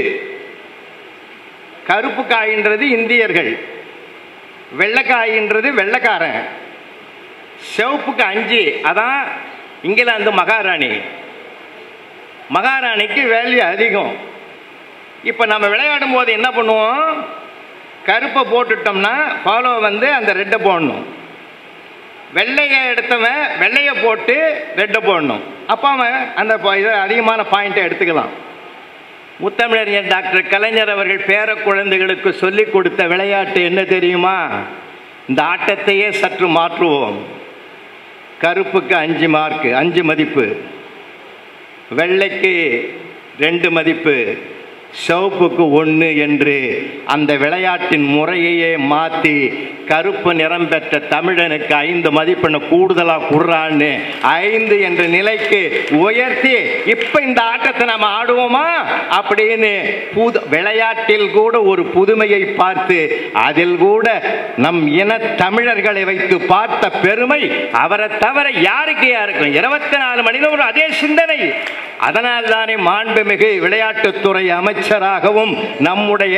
[SPEAKER 2] கருப்பு காயின்றது இந்தியர்கள், வெள்ளைக்காயின்றது வெள்ளைக்காரன், சிவப்புக்கு 5. அதான் இங்கிலாந்து மகாராணி. மகாராணிக்கு வேல்யூ அதிகம். இப்போ நம்ம விளையாடும் போது என்ன பண்ணுவோம்? கருப்பை போட்டுட்டோம்னா ஃபாலோ வந்து அந்த ரெட்டை போடணும். வெள்ளையை எடுத்தவன் வெள்ளையை போட்டு ரெட்டை போடணும். அப்போ அவன் அந்த இதை அதிகமான பாயிண்ட்டை எடுத்துக்கலாம். முத்தமிழறிஞர் டாக்டர் கலைஞர் அவர்கள் பேர குழந்தைகளுக்கு சொல்லிக் கொடுத்த விளையாட்டு என்ன தெரியுமா? இந்த ஆட்டத்தையே சற்று மாற்றுவோம். கருப்புக்கு 5 மார்க்கு, 5 மதிப்பு, வெள்ளைக்கு 2 மதிப்பு, சிவப்புக்கு 1 என்று அந்த விளையாட்டின் முறையையே மாற்றி கருப்பு நிறம் பெற்ற தமிழனுக்கு 5 மதிப்பெண்ணு கூடுதலாக குடுறான்னு 5 என்ற நிலைக்கு உயர்த்தி இப்போ இந்த ஆட்டத்தை நம்ம ஆடுவோமா அப்படின்னு விளையாட்டில் கூட ஒரு புதுமையை பார்த்து அதில் கூட நம் இன தமிழர்களை வைத்து பார்த்த பெருமை அவரை தவிர யாருக்கு யாருக்கும் 24 மணி நேரம் அதே சிந்தனை. அதனால் தானே மாண்புமிகு விளையாட்டுத்துறை அமைச்சராகவும் நம்முடைய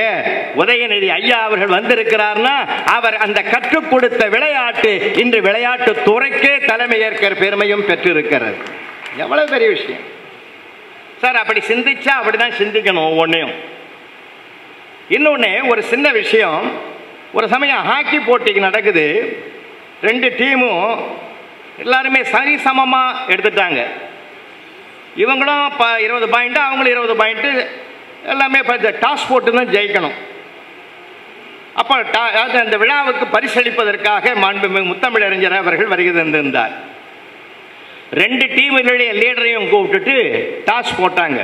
[SPEAKER 2] உதயநிதி ஐயா அவர்கள் வந்திருக்கிறார்னா அவர் அந்த கற்றுக் கொடுத்த விளையாட்டு இன்று விளையாட்டு துறைக்கே தலைமை ஏற்கிற பெருமையும் பெற்றிருக்கிறது. எவ்வளவு பெரிய விஷயம் சார். அப்படி சிந்திச்சா அப்படிதான் சிந்திக்கணும் ஒவ்வொன்றையும். இன்னொன்று ஒரு சின்ன விஷயம். ஒரு சமயம் ஹாக்கி போட்டிக்கு நடக்குது. 2 டீமும் எல்லாருமே சரிசமமாக எடுத்துட்டாங்க. இவங்களும் 20 பாயிண்ட், அவங்களும் 20 பாயிண்ட், எல்லாமே டாஸ் போட்டு தான் ஜெயிக்கணும். அப்போ அந்த விழாவுக்கு பரிசளிப்பதற்காக மாண்புமிகு முத்தமிழறிஞர் அவர்கள் வருகை தந்திருந்தார். 2 டீமுடைய லீடரையும் கூப்பிட்டுட்டு டாஸ் போட்டாங்க.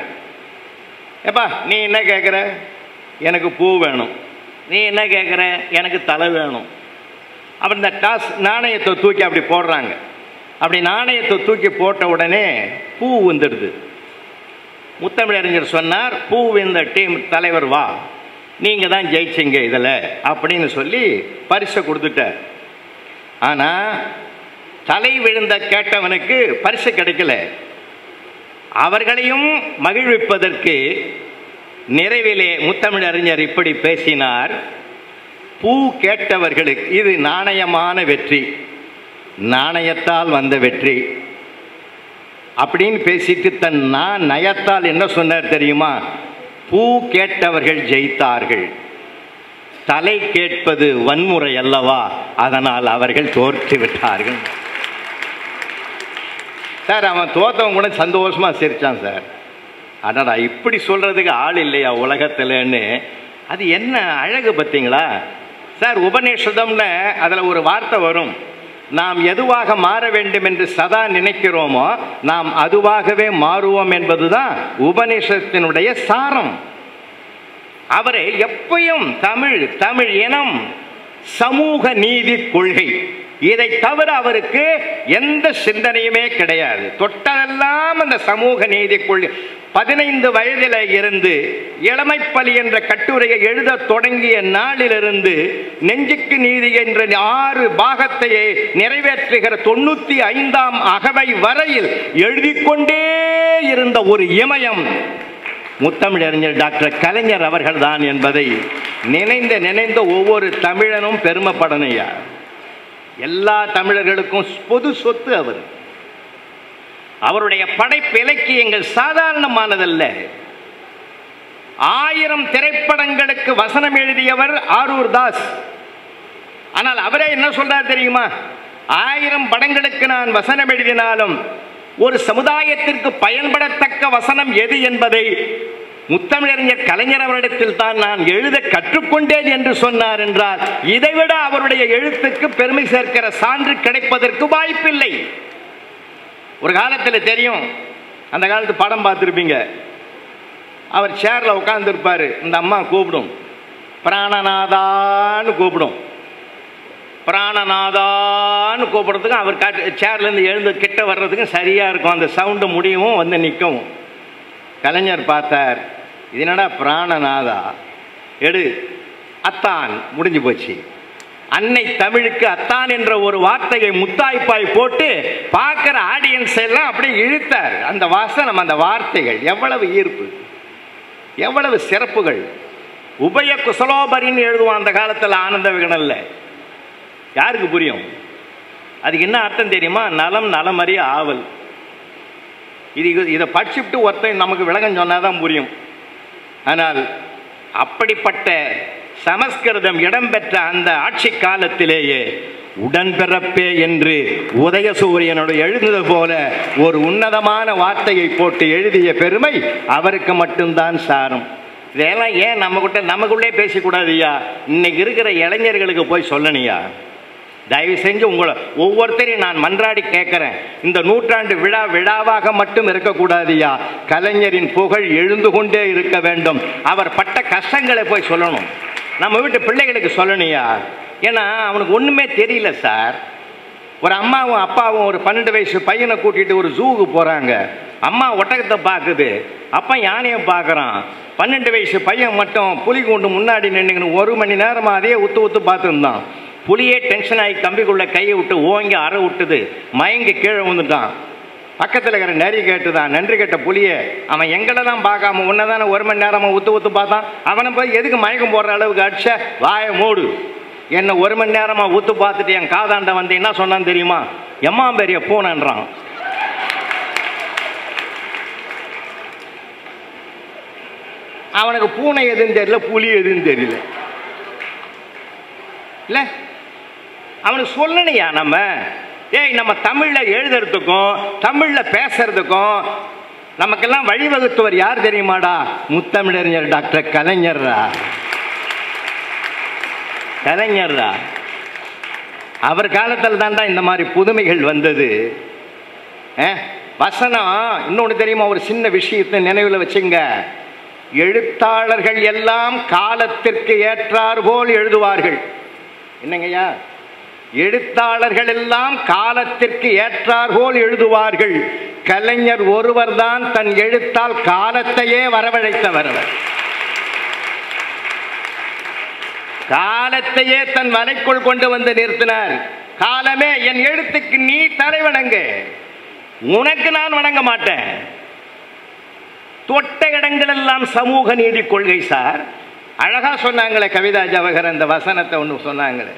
[SPEAKER 2] ஏப்பா நீ என்ன கேட்குற? எனக்கு பூ வேணும். நீ என்ன கேட்குற? எனக்கு தலை வேணும். அப்படி இந்த டாஸ் நாணயத்தை தூக்கி அப்படி போடுறாங்க. அப்படி நாணயத்தை தூக்கி போட்ட உடனே பூ வந்துடுது. முத்தமிழறிஞர் சொன்னார், பூ இந்த டீம் தலைவர் வா, நீங்கள் தான் ஜெயிச்சிங்க இதில் அப்படின்னு சொல்லி பரிசை கொடுத்துட்டார். ஆனால் தலை விழுந்த கேட்டவனுக்கு பரிசு கிடைக்கல. அவர்களையும் மகிழ்விப்பதற்கு நிறைவிலே முத்தமிழறிஞர் இப்படி பேசினார், பூ கேட்டவர்களுக்கு இது நாணயமான வெற்றி, நாணயத்தால் வந்த வெற்றி அப்படின்னு பேசிட்டு தன் நயத்தால் என்ன சொன்னார் தெரியுமா? பூ கேட்டவர்கள் ஜெயித்தார்கள், தலை கேட்பது வன்முறை அல்லவா, அதனால் அவர்கள் தோற்று விட்டார்கள். சார் அவன் தோத்தவன் கூட சந்தோஷமா சிரிச்சான் சார். அடடா இப்படி சொல்றதுக்கு ஆள் இல்லையா உலகத்தில்னு. அது என்ன அழகு பார்த்தீங்களா சார்? உபநிஷதம்னு அதில் ஒரு வார்த்தை வரும், நாம் எதுவாக மாற வேண்டும் என்று சதா நினைக்கிறோமோ நாம் அதுவாகவே மாறுவோம் என்பதுதான் உபநிஷத்தினுடைய சாரம். அவரை எப்பயும் தமிழ் இனம் சமூக நீதி கொள்கை, இதை தவிர அவருக்கு எந்த சிந்தனையுமே கிடையாது. தொட்டதெல்லாம் அந்த சமூக நீதி கொள்கை. 15 வயதில் இருந்து இளமைப்பலி என்ற கட்டுரையை எழுத தொடங்கிய நாளிலிருந்து நெஞ்சுக்கு நீதி என்ற 6 பாகத்தையே நிறைவேற்றுகிற 95ஆம் அகவை வரையில் எழுதிக்கொண்டே இருந்த ஒரு இமயம் முத்தமிழறிஞர் டாக்டர் கலைஞர் அவர்கள் தான் என்பதை நினைந்த ஒவ்வொரு தமிழனும் பெருமைப்படணையா. எல்லா தமிழர்களுக்கும் பொது சொத்து அவர். அவருடைய படைப்பு இலக்கியங்கள் சாதாரணமானதல்ல. 1000 திரைப்படங்களுக்கு வசனம் எழுதியவர் ஆரூர் தாஸ். ஆனால் அவரே என்ன சொல்றார் தெரியுமா? 1000 படங்களுக்கு நான் வசனம் எழுதினாலும் ஒரு சமுதாயத்திற்கு பயன்படத்தக்க வசனம் எது என்பதை முத்தமிழறிஞர் கலைஞர் அவரிடத்தில் தான் நான் எழுத கற்றுக்கொண்டேன் என்று சொன்னார் என்றால் இதைவிட அவருடைய எழுத்துக்கு பெருமை சேர்க்கிற சான்று கிடைப்பதற்கு வாய்ப்பில்லை. ஒரு காலத்தில் தெரியும், அந்த காலத்து படம் பார்த்துருப்பீங்க, அவர் சேர்ல உட்கார்ந்துருப்பாரு, இந்த அம்மா கூப்பிடும், பிராணநாதான்னு கூப்பிடும். பிராணநாதான்னு கூப்பிடுறதுக்கும் அவர் சேர்லேருந்து எழுந்து கிட்ட வர்றதுக்கும் சரியாக இருக்கும். அந்த சவுண்டு முடியவும் வந்து நிற்கவும். கலைஞர் பார்த்தார், இது என்னடா பிராணநாதா, எடு அத்தான், முடிஞ்சு போச்சு. அன்னை தமிழுக்கு அத்தான் என்ற ஒரு வார்த்தையை முத்தாய்ப்பாய் போட்டு பார்க்குற ஆடியன்ஸ் எல்லாம் அப்படியே இழுத்தார். அந்த வாசனம், அந்த வார்த்தைகள் எவ்வளவு ஈர்ப்பு, எவ்வளவு சிறப்புகள். உபய குசலோபரின்னு எழுதுவான் அந்த காலத்தில் ஆனந்த விகடனில். யாருக்கு புரியும்? அதுக்கு என்ன அர்த்தம் தெரியுமா? நலம் நலமறிய ஆவல். இதை படிச்சுட்டு ஒருத்தன் நமக்கு விளக்கம் சொன்னாதான் புரியும். ஆனால் அப்படிப்பட்ட சமஸ்கிருதம் இடம்பெற்ற அந்த ஆட்சி காலத்திலேயே உடன்பிறப்பே என்று உதயசூரியனுடைய எழுதுவது போல ஒரு உன்னதமான வார்த்தையை போட்டு எழுதிய பெருமை அவருக்கு மட்டும்தான் சாரும். இதெல்லாம் ஏன் நமக்குள்ளே பேசக்கூடாதுயா? இன்னைக்கு இருக்கிற இளைஞர்களுக்கு போய் சொல்லணியா? தயவு செஞ்சு உங்களை ஒவ்வொருத்தரையும் நான் மன்றாடி கேட்கிறேன், இந்த நூற்றாண்டு விழாவாக மட்டும் இருக்கக்கூடாதுயா. கலைஞரின் புகழ் எழுந்து கொண்டே இருக்க வேண்டும். அவர் பட்ட கஷ்டங்களை போய் சொல்லணும், நம்ம வீட்டு பிள்ளைகளுக்கு சொல்லணுயா. ஏன்னா அவனுக்கு ஒன்றுமே தெரியல சார். ஒரு அம்மாவும் அப்பாவும் ஒரு 12 வயசு பையனை கூட்டிகிட்டு ஒரு ஜூவுக்கு போகிறாங்க. அம்மா ஒட்டகத்தை பார்க்குது, அப்பா யானையை பார்க்குறான். 12 வயசு பையன் மட்டும் புலி கூண்டு முன்னாடி நின்றுக்கணும் 1 மணி நேரமாக அதையே உத்து பார்த்துருந்தான். புலியே டென்ஷன் ஆகி கம்பிக்குள்ளே கையை விட்டு ஓங்கி அற விட்டுது, மயங்கி கீழே வந்துட்டான். பக்கத்தில் இருக்கிற நரி கேட்டுதான், நன்றி கேட்ட புலியே, அவன் எங்களை தான் பார்க்காம உன்னை தானே 1 மணி நேரமாக உத்து பார்த்தான், அவனை போய் எதுக்கு மயக்கம் போடுற அளவுக்கு அடிச்ச, வாயை மூடு. என்ன 1 மணி நேரமாக ஊத்து பார்த்துட்டு என் காதாண்ட வந்து என்ன சொன்னான்னு தெரியுமா? எம்மா பெரிய பூனைன்றான். அவனுக்கு பூனை எதுன்னு தெரியல, புலி எதுன்னு தெரியல. இல்ல அவனுக்கு சொல்லணையா? நம்ம நம்ம தமிழ்ல எழுதுறதுக்கும் தமிழ்ல பேசுறதுக்கும் நமக்கெல்லாம் வழிவகுத்தவர் யார் தெரியுமாடா? முத்தமிழறிஞர் டாக்டர் கலைஞர்ரா. கலைஞர்ரா. அவர் காலத்தில் தான்டா இந்த மாதிரி புதுமைகள் வந்தது. வசனம் இன்னொன்று தெரியுமா? ஒரு சின்ன விஷயத்தை நினைவில் வச்சுங்க. எழுத்தாளர்கள் எல்லாம் காலத்திற்கு ஏற்றார் போல் எழுதுவார்கள். என்னங்கய்யா? எழுத்தாளர்கள் எல்லாம் காலத்திற்கு ஏற்றார் போல் எழுதுவார்கள். கலைஞர் ஒருவர் தான் தன் எழுத்தால் காலத்தையே வரவழைத்தவர். காலத்தையே தன் வலைக்குள் கொண்டு வந்து நிறுத்தினார். காலமே, என் எழுத்துக்கு நீ தலைவணங்கு, உனக்கு நான் வணங்க மாட்டேன். தொட்ட இடங்கள் எல்லாம் சமூக நீதி கொள்கை சார். அழகா சொன்னாங்களே கவிதா ஜவஹர், அந்த வசனத்தை ஒன்று சொன்னாங்களே.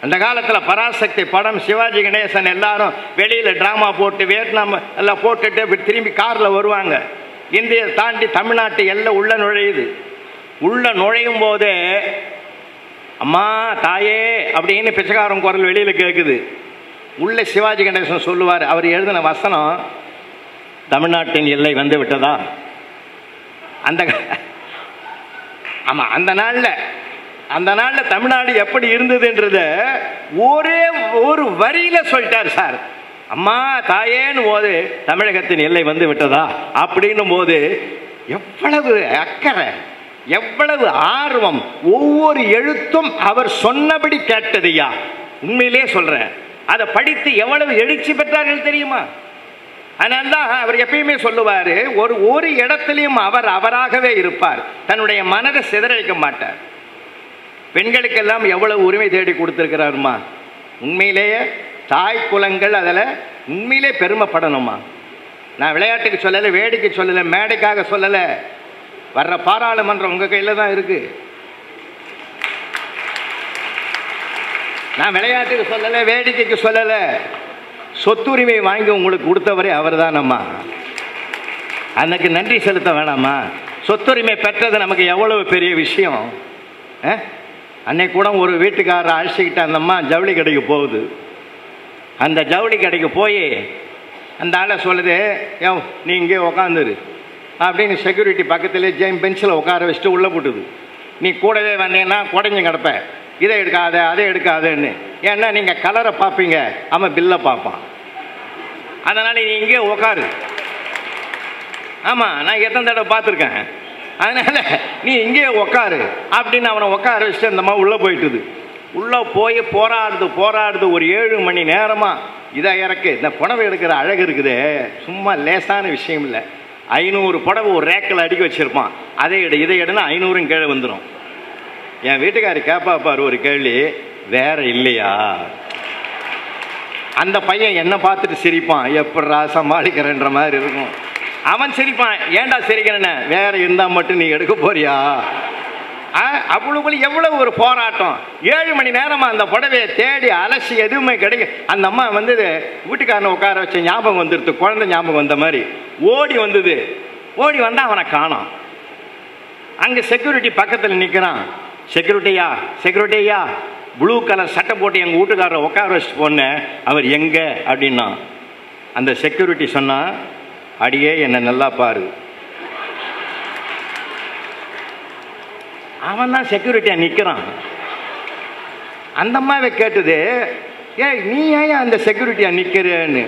[SPEAKER 2] அந்த காலத்தில் பராசக்தி படம், சிவாஜி கணேசன் எல்லாரும் வெளியில் ட்ராமா போட்டு வியட்நாம் எல்லாம் போட்டுட்டு திரும்பி காரில் வருவாங்க. இந்தியை தாண்டி தமிழ்நாட்டு எல்லாம் உள்ள நுழையுது. உள்ள நுழையும் போதே அம்மா தாயே அப்படின்னு பிச்சைக்காரன் குரல் வெளியில் கேட்குது. உள்ள சிவாஜி கணேசன் சொல்லுவார், அவர் எழுதின வசனம், தமிழ்நாட்டின் எல்லை வந்து விட்டதா. அந்த ஆமாம், அந்த நாளில் தமிழ்நாடு எப்படி இருந்ததுன்றத ஒரே ஒரு வரியில் சொல்லிட்டார் சார். அம்மா தாயேன்னு போது தமிழகத்தின் எல்லை வந்து விட்டதா அப்படின்னும் போது எவ்வளவு அக்கறை, எவ்வளவு ஆர்வம். ஒவ்வொரு எழுத்தும் அவர் சொன்னபடி கேட்டதையா. உண்மையிலே சொல்றேன், அதை படித்து எவ்வளவு எழுச்சி பெற்றார்கள் தெரியுமா? அதனால்தான் அவர் எப்பயுமே சொல்லுவார், ஒரு இடத்துலையும் அவர் அவராகவே இருப்பார். தன்னுடைய மனதை சிதறடிக்க மாட்டார். பெண்களுக்கெல்லாம் எவ்வளவு உரிமை தேடி கொடுத்துருக்கிறாருமா. உண்மையிலேயே தாய் குலங்கள் அதில் உண்மையிலே பெருமைப்படணுமா. நான் விளையாட்டுக்கு சொல்லலை, வேடிக்கை சொல்லலை, மேடைக்காக சொல்லலை. வர்ற பாராளுமன்றம் உங்கள் கையில் தான் இருக்கு. நான் விளையாட்டுக்கு சொல்லலை, வேடிக்கைக்கு சொல்லலை. சொத்துரிமை வாங்கி உங்களுக்கு கொடுத்தவரே அவர் தானம்மா. அன்னைக்கு நன்றி செலுத்த வேணாமா? சொத்துரிமை பெற்றது நமக்கு எவ்வளவு பெரிய விஷயம். அன்னைக்கு கூட ஒரு வீட்டுக்காரரை அழைச்சிக்கிட்டு அந்த அம்மா ஜவுளி கடைக்கு போகுது. அந்த ஜவுளி கடைக்கு போய் அந்த ஆளை சொல்லுது, நீ இங்கே உக்காந்துரு அப்படின்னு செக்யூரிட்டி பக்கத்துலேயே பெஞ்சில் உட்கார வச்சுட்டு உள்ளே போட்டுது. நீ கூடவே வந்தீங்கன்னா குறைஞ்சி கிடப்ப, இதை எடுக்காத அதை எடுக்காதன்னு. ஏன்னா நீங்கள் கலரை பார்ப்பீங்க, அவன் பில்லை பார்ப்பான். அதனால் நீ இங்கே உக்காரு. ஆமாம், நான் எத்தனை தடவை பார்த்துருக்கேன். அதனால் நீ இங்கே உக்காரு அப்படின்னு அவனை உட்கார வச்சுட்டு அந்த மாதிரி உள்ளே போயிட்டுது. உள்ளே போய் போராடுது ஒரு 7 மணி நேரமாக. இதை இறக்கு, இந்த புடவை எடுக்கிற அழகு இருக்குது, சும்மா லேசான விஷயம் இல்லை. 500 புடவை ஒரு ரேக்கில் அடுக்கி வச்சுருப்பான். இதை எடுனா 500 கீழே வந்துடும். என் வீட்டுக்காரி கேட்பா பாரு ஒரு கேள்வி, வேற இல்லையா? அந்த பையன் என்ன பார்த்துட்டு சிரிப்பான், எப்படா சமாளிக்கிறேன்ற மாதிரி இருக்கும். அவன் சிரிப்பான், ஏன்டா சிரிக்கிறேன்னு, வேற இருந்தால் மட்டும் நீ எடுக்க போறியா? அவ்வளவு எவ்வளவு ஒரு போராட்டம். 7 மணி நேரமா அந்த புடவையை தேடி அலசி எதுவுமே கிடைக்கும். அந்த அம்மா வந்து வீட்டுக்காரனை உட்கார வச்ச ஞாபகம் வந்துடுது, குழந்தை ஞாபகம் வந்த மாதிரி ஓடி வந்தது. ஓடி வந்தா அவனை காணோம். அங்க செக்யூரிட்டி பக்கத்தில் நிற்கிறான். செக்யூரிட்டியா ப்ளூ கலர் சட்டை போட்டு எங்கள் வீட்டுக்காரரை உட்கார வச்சுட்டு போனேன், அவர் எங்க அப்படின்னா. அந்த செக்யூரிட்டி சொன்னா, அடியே என்னை நல்லா பாரு. அவன் தான் செக்யூரிட்டியா நிற்கிறான். அந்த அம்மாவை கேட்டது, நீ ஏன் அந்த செக்யூரிட்டியா நிற்கிறேன்னு.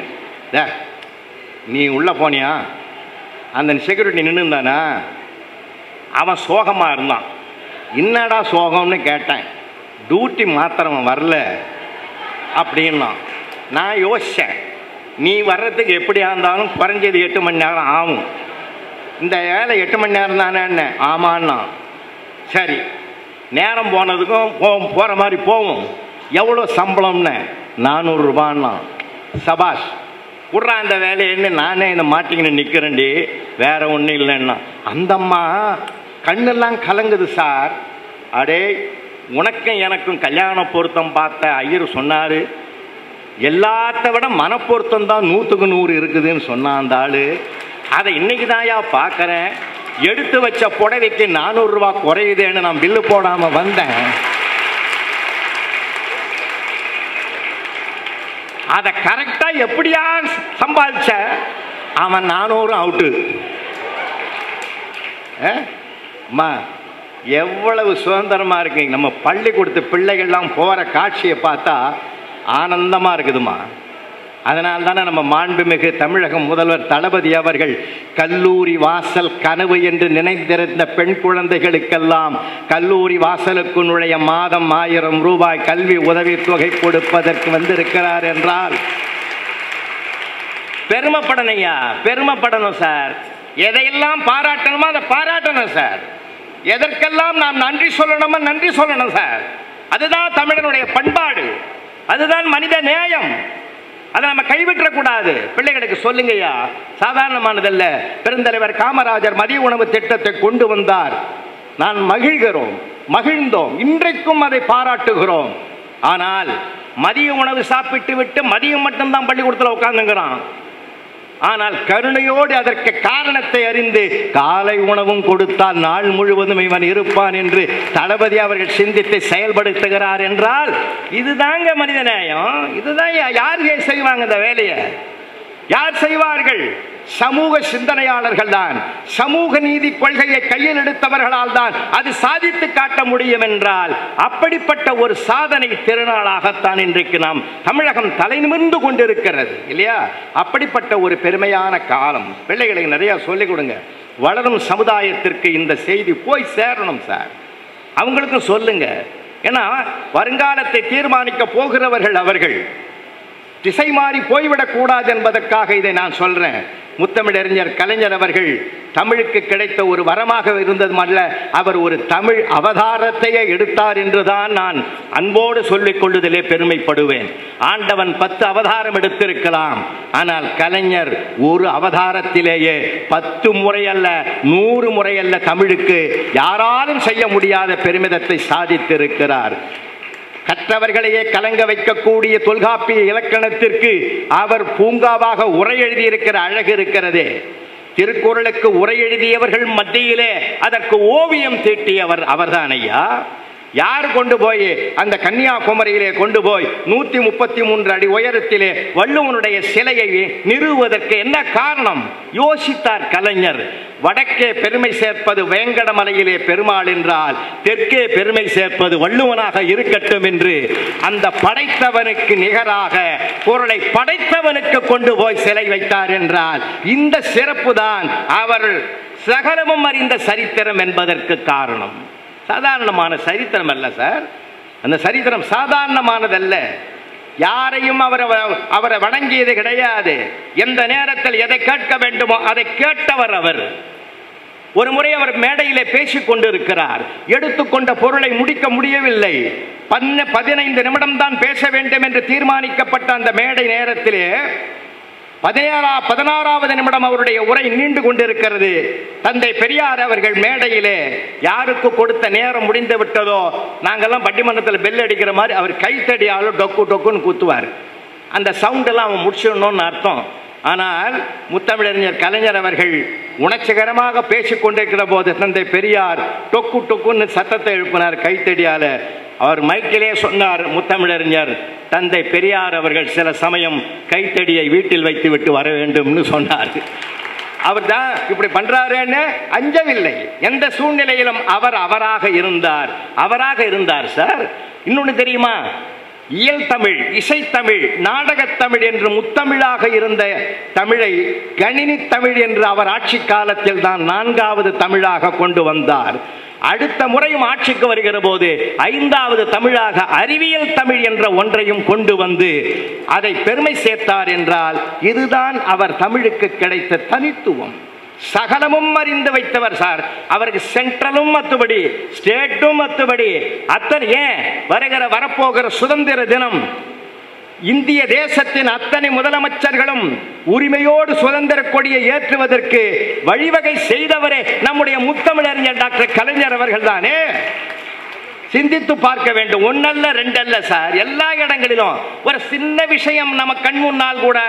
[SPEAKER 2] நீ உள்ள போனியா? அந்த செக்யூரிட்டி நின்று இருந்தானா? அவன் சோகமாக இருந்தான். என்னடா சோகம்னு கேட்டேன். டியூட்டி மாத்திரம் வரல அப்படின்னா. நான் யோசித்தேன், நீ வர்றதுக்கு எப்படியா இருந்தாலும் குறைஞ்சது 8 மணி நேரம் ஆகும். இந்த வேலை 8 மணி நேரம் தானே என்ன? ஆமான்னா. சரி, நேரம் போனதுக்கும் போகிற மாதிரி போவோம். எவ்வளோ சம்பளம்னு? 400 ரூபான்னா. சபாஷ், விட்றா அந்த வேலைன்னு நானே இந்த மாட்டிங்கன்னு நிற்கிறேன்டி, வேற ஒன்றும் இல்லைன்னா. அந்தம்மா கண்ணெல்லாம் கலங்குது சார். அடே, உனக்கும் எனக்கும் கல்யாண பொருத்தம் பார்த்த ஐயர் சொன்னார், எல்லாத்த விட மனப்பொருத்தம் தான் 100க்கு 100 இருக்குதுன்னு சொன்னான் அந்த ஆள். அதை இன்னைக்கு தான்யா பார்க்குறேன். எடுத்து வச்ச புடவைக்கு 400 ரூபா குறையுதேன்னு நான் பில்லு போடாமல் வந்தேன். அதை கரெக்டாக எப்படியா சம்பாதிச்ச? அவன் 400 அவுட்டு. அம்மா எவ்வளவு சுதந்திரமா இருக்கீங்க. நம்ம பள்ளிக்கூடத்து பிள்ளைகள்லாம் போற காட்சியை பார்த்தா ஆனந்தமா இருக்குதுமா. அதனால் தானே நம்ம மாண்புமிகு தமிழக முதல்வர் தளபதி அவர்கள் கல்லூரி வாசல் கனவு என்று நினைத்திருந்த பெண் குழந்தைகளுக்கெல்லாம் கல்லூரி வாசலுக்கு நுழைய மாதம் 1000 ரூபாய் கல்வி உதவித்தொகை கொடுப்பதற்கு வந்திருக்கிறார் என்றால் பெருமைப்படணையா, பெருமைப்படணும் சார். எதையெல்லாம் பாராட்டணுமோ அதை பாராட்டணும் சார். எதற்கெல்லாம் நாம் நன்றி சொல்லணுமோ நன்றி சொல்லணும் சார். அதுதான் தமிழனுடைய பண்பாடு, அதுதான் மனித நேயம். அதை நம்ம கைவிட்டக்கூடாது. பிள்ளைகளுக்கு சொல்லுங்கய்யா, சாதாரணமானதல்ல. பெருந்தலைவர் காமராஜர் மதிய உணவு திட்டத்தை கொண்டு வந்தார். நான் மகிழ்ந்தோம், இன்றைக்கும் அதை பாராட்டுகிறோம். ஆனால் மதிய உணவு சாப்பிட்டு விட்டு மதியம் மட்டும்தான் பள்ளிக்கூடத்தில் உட்கார்ந்துங்கிறான். ஆனால் கருணையோடு அதற்கு காரணத்தை அறிந்து காலை உணவும் கொடுத்தால் நாள் முழுவதும் இவன் இருப்பான் என்று தளபதி அவர்கள் சிந்தித்து செயல்படுத்துகிறார் என்றால் இதுதாங்க மனித நேயம். இதுதான். யார் செய்வாங்க இந்த வேலையை? யார் செய்வார்கள்? சமூக சிந்தனையாளர்கள் தான். சமூக நீதி கொள்கையை கையில் எடுத்தவர்களால் தான் அது சாதித்து காட்ட முடியும் என்றால் அப்படிப்பட்ட ஒரு சாதனை திருநாளாகத்தான் இன்றைக்கு நாம் தமிழகம் தலை நிமிர்ந்து கொண்டிருக்கிறது இல்லையா? அப்படிப்பட்ட ஒரு பெருமையான காலம். பிள்ளைகளுக்கு நிறைய சொல்லிக் கொடுங்க. வளரும் சமுதாயத்திற்கு இந்த செய்தி போய் சேரணும் சார். அவங்களுக்கும் சொல்லுங்க. ஏன்னா வருங்காலத்தை தீர்மானிக்க போகிறவர்கள் அவர்கள். திசை மாறி போய்விடக் கூடாது என்பதற்காக இதை நான் சொல்றேன். முத்தமிழறிஞர் கலைஞர் அவர்கள் தமிழுக்கு கிடைத்த ஒரு வரமாக இருந்ததும் அல்ல, அவர் ஒரு தமிழ் அவதாரத்தையே எடுத்தார் என்றுதான் நான் அன்போடு சொல்லிக் கொள்வதிலே பெருமைப்படுவேன். ஆண்டவன் 10 அவதாரம் எடுத்திருக்கலாம், ஆனால் கலைஞர் ஒரு அவதாரத்திலேயே 10 முறை அல்ல 100 முறை அல்ல தமிழுக்கு யாராலும் செய்ய முடியாத பெருமிதத்தை சாதித்திருக்கிறார். கற்றவர்களையே கலங்க வைக்கக்கூடிய தொல்காப்பிய இலக்கணத்திற்கு அவர் பூங்காவாக உரை எழுதியிருக்கிற அழகு இருக்கிறதே. திருக்குறளுக்கு உரை எழுதியவர்கள் மத்தியிலே அதற்கு ஓவியம் தீட்டியவர் அவர்தான் ஐயா. யார் கொண்டு போய் அந்த கன்னியாகுமரியிலே கொண்டு போய் 133 அடி உயரத்திலே வள்ளுவனுடைய சிலையை நிறுவுவதற்கு என்ன காரணம்? யோசித்தார் கலைஞர். வடக்கே பெருமை சேர்ப்பது வேங்கடமலையிலே பெருமாள் என்றால் தெற்கே பெருமை சேர்ப்பது வள்ளுவனாக இருக்கட்டும் என்று அந்த படைத்தவனுக்கு நிகராக பொருளை படைத்தவனுக்கு கொண்டு போய் சிலை வைத்தார் என்றால் இந்த சிறப்பு தான் அவர் சகலமும் அறிந்த சரித்திரம் என்பதற்கு காரணம். சாதாரணமான சரித்திரம் அல்ல சார். அந்த சரித்திரம் சாதாரணமானதல்ல. யாரையும் அவரை வணங்கியது கிடையாது. எந்த நேரத்தில் எதை கேட்க வேண்டுமோ அதை கேட்டவர் அவர். ஒரு முறை அவர் மேடையிலே பேசிக் கொண்டிருக்கிறார். எடுத்துக்கொண்ட பொருளை முடிக்க முடியவில்லை. 15 நிமிடம் தான் பேச வேண்டும் என்று தீர்மானிக்கப்பட்ட அந்த மேடை நேரத்திலே 16வது நிமிடம் அவருடைய உரை நீண்டு கொண்டிருக்கிறது. தந்தை பெரியார் அவர்கள் மேடையிலே யாருக்கு கொடுத்த நேரம் முடிந்து விட்டதோ, நாங்கெல்லாம் பட்டிமன்றத்தில் பெல் அடிக்கிற மாதிரி அவர் கைத்தடியாலும் டொக்கு டொக்குன்னு குத்துவார். அந்த சவுண்டெல்லாம் அவன் முடிச்சிடணும்னு அர்த்தம். ஆனால் முத்தமிழறிஞர் கலைஞர் அவர்கள் உணர்ச்சிகரமாக பேசிக் கொண்டிருக்கிற போது தந்தை பெரியார் டொக்கு டொக்குன்னு சத்தத்தை எழுப்பினார் கைத்தடியால. அவர் மைக்கிலே சொன்னார், முத்தமிழறிஞர் தந்தை பெரியார் அவர்கள் சில சமயம் கைத்தடியை வீட்டில் வைத்து விட்டு வர வேண்டும்னு சொன்னார். அவர் தான் இப்படி பண்றாருன்னு அஞ்சவில்லை. எந்த சூழ்நிலையிலும் அவர் அவராக இருந்தார் சார். இன்னொன்னு தெரியுமா? இயல் தமிழ், இசைத்தமிழ், நாடகத்தமிழ் என்று முத்தமிழாக இருந்த தமிழை கணினி தமிழ் என்று அவர் ஆட்சி காலத்தில் தான் 4வது தமிழாக கொண்டு வந்தார். அடுத்த முறையும் ஆட்சிக்கு வருகிற போது 5வது தமிழாக அறிவியல் தமிழ் என்ற ஒன்றையும் கொண்டு வந்து அதை பெருமை சேர்த்தார் என்றால் இதுதான் அவர் தமிழுக்கு கிடைத்த தனித்துவம். சகலமும் அறிந்து வைத்தவர் சார். அவருக்கு சென்ட்ரலும் மத்துபடி, ஸ்டேட்டும் மத்துபடி, அத்தனை ஏன் வரப்போகிற சுதந்திர தினம் இந்திய தேசத்தின் அத்தனை முதலமைச்சர்களும் உரிமையோடு சுதந்திர கொடியை ஏற்றுவதற்கு வழிவகை செய்தவரே நம்முடைய முத்தமிழறிஞர் டாக்டர் கலைஞர் அவர்கள் தானே. சிந்தித்து பார்க்க வேண்டும். 1 அல்ல 2 அல்ல சார். எல்லா இடங்களிலும் ஒரு சின்ன விஷயம் நம்ம கண் முன்னால் கூட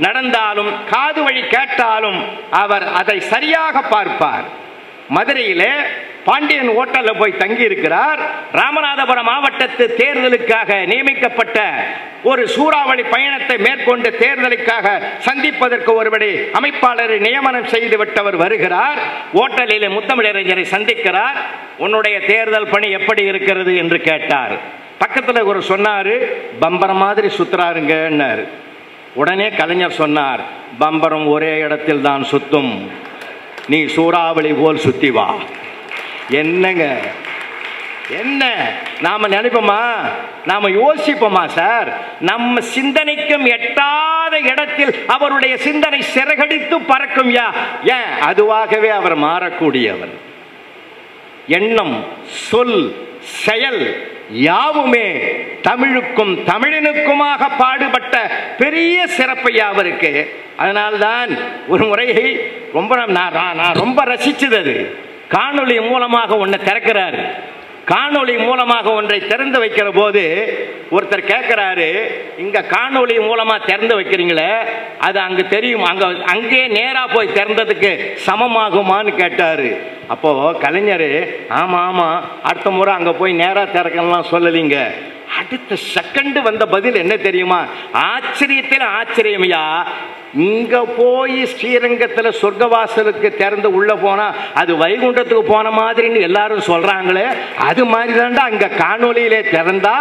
[SPEAKER 2] நடந்தாலும் காது வழி கேட்டாலும் அவர் அதை சரியாக பார்ப்பார். மதுரையிலே பாண்டியன் ஹோட்டல்ல போய் தங்கி இருக்கிறார். ராமநாதபுரம் மாவட்டத்து தேர்தலுக்காக நியமிக்கப்பட்ட ஒரு சூறாவளி பயணத்தை மேற்கொண்டு தேர்தலுக்காக சந்திப்பதற்கு ஒருவரை அமைப்பாளரை நியமனம் செய்து விட்டவர் வருகிறார். ஹோட்டலில் முத்தமிழறிஞரை சந்திக்கிறார். உன்னுடைய தேர்தல் பணி எப்படி இருக்கிறது என்று கேட்டார். பக்கத்துல ஒரு சொன்னாரு, பம்பரம் மாதிரி சுத்துறாருங்கன்னாரு. உடனே கலைஞர் சொன்னார், பம்பரம் ஒரே இடத்தில் தான் சுத்தும், நீ சூறாவளி போல் சுத்தி வா. என்னங்க என்ன நாம நினைப்போமா, நாம யோசிப்போமா சார்? நம்ம சிந்தனைக்கும் எட்டாத இடத்தில் அவருடைய சிந்தனை சிறகடித்து பறக்கும். ஏன் அதுவாகவே அவர் மாறக்கூடியவர். எண்ணம், சொல், செயல் யாவுமே தமிழுக்கும் தமிழனுக்குமாக பாடுபட்ட பெரிய சிறப்பையா அவருக்கு. அதனால்தான் ஒரு முறையை நான் ரொம்ப ரசிச்சது, அது காணொளி மூலமாக ஒன்றை திறக்கிறாரு. காணொளி மூலமாக ஒன்றை திறந்து வைக்கிற போது ஒருத்தர் கேட்கிறாரு, இங்க காணொளி மூலமா திறந்து வைக்கிறீங்களே, அது அங்க தெரியும், அங்கே நேரா போய் திறந்ததுக்கு சமமாகுமான்னு கேட்டாரு. அப்போ கலைஞர், ஆமா ஆமா, அடுத்த முறை அங்க போய் நேரா திறக்கலாம் சொல்லலீங்க. அடுத்த செகண்ட் வந்த பதில் என்ன தெரியுமா? ஆச்சரியத்தில் ஆச்சரியமையா, இங்க போய் ஸ்ரீரங்கத்தில் சொர்க்கவாசலுக்கு திறந்து உள்ள போனா அது வைகுண்டத்துக்கு போன மாதிரின்னு எல்லாரும் சொல்றாங்களே, அது மாதிரி தான்டா அங்க காணொலியிலே திறந்தா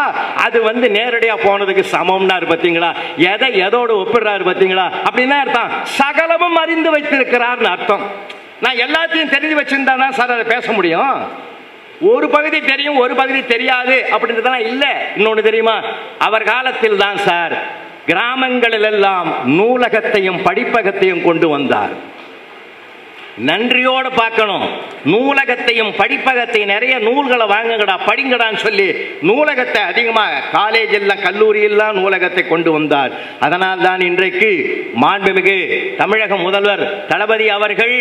[SPEAKER 2] அது நேரடியா போனதுக்கு சமம்னாரு. பார்த்தீங்களா, எதை எதோடு ஒப்பிடுறாரு பார்த்தீங்களா? அப்படின்னா அர்த்தம் சகலமும் அறிந்து வைத்திருக்கிறார்னு அர்த்தம். நான் எல்லாத்தையும் தெரிஞ்சு வச்சிருந்தா சார் அதை பேச முடியும். ஒரு பகுதி தெரியும், ஒரு பகுதி தெரியாது அப்படின்றதெல்லாம் இல்லை. இன்னொன்று தெரியுமா, அவர் காலத்தில் தான் சார் கிராமங்களிலெல்லாம் நூலகத்தையும் படிப்பகத்தையும் கொண்டு வந்தார். நன்றியோடு பார்க்கணும். நூலகத்தையும் படிப்பகத்தையும் நிறைய நூல்களை வாங்குங்கடா, படிங்கடான்னு சொல்லி நூலகத்தை அதிகமாக காலேஜ் எல்லாம் கல்லூரி எல்லாம் நூலகத்தை கொண்டு வந்தார். அதனால் தான் இன்றைக்கு மாண்புமிகு தமிழக முதல்வர் தளபதி அவர்கள்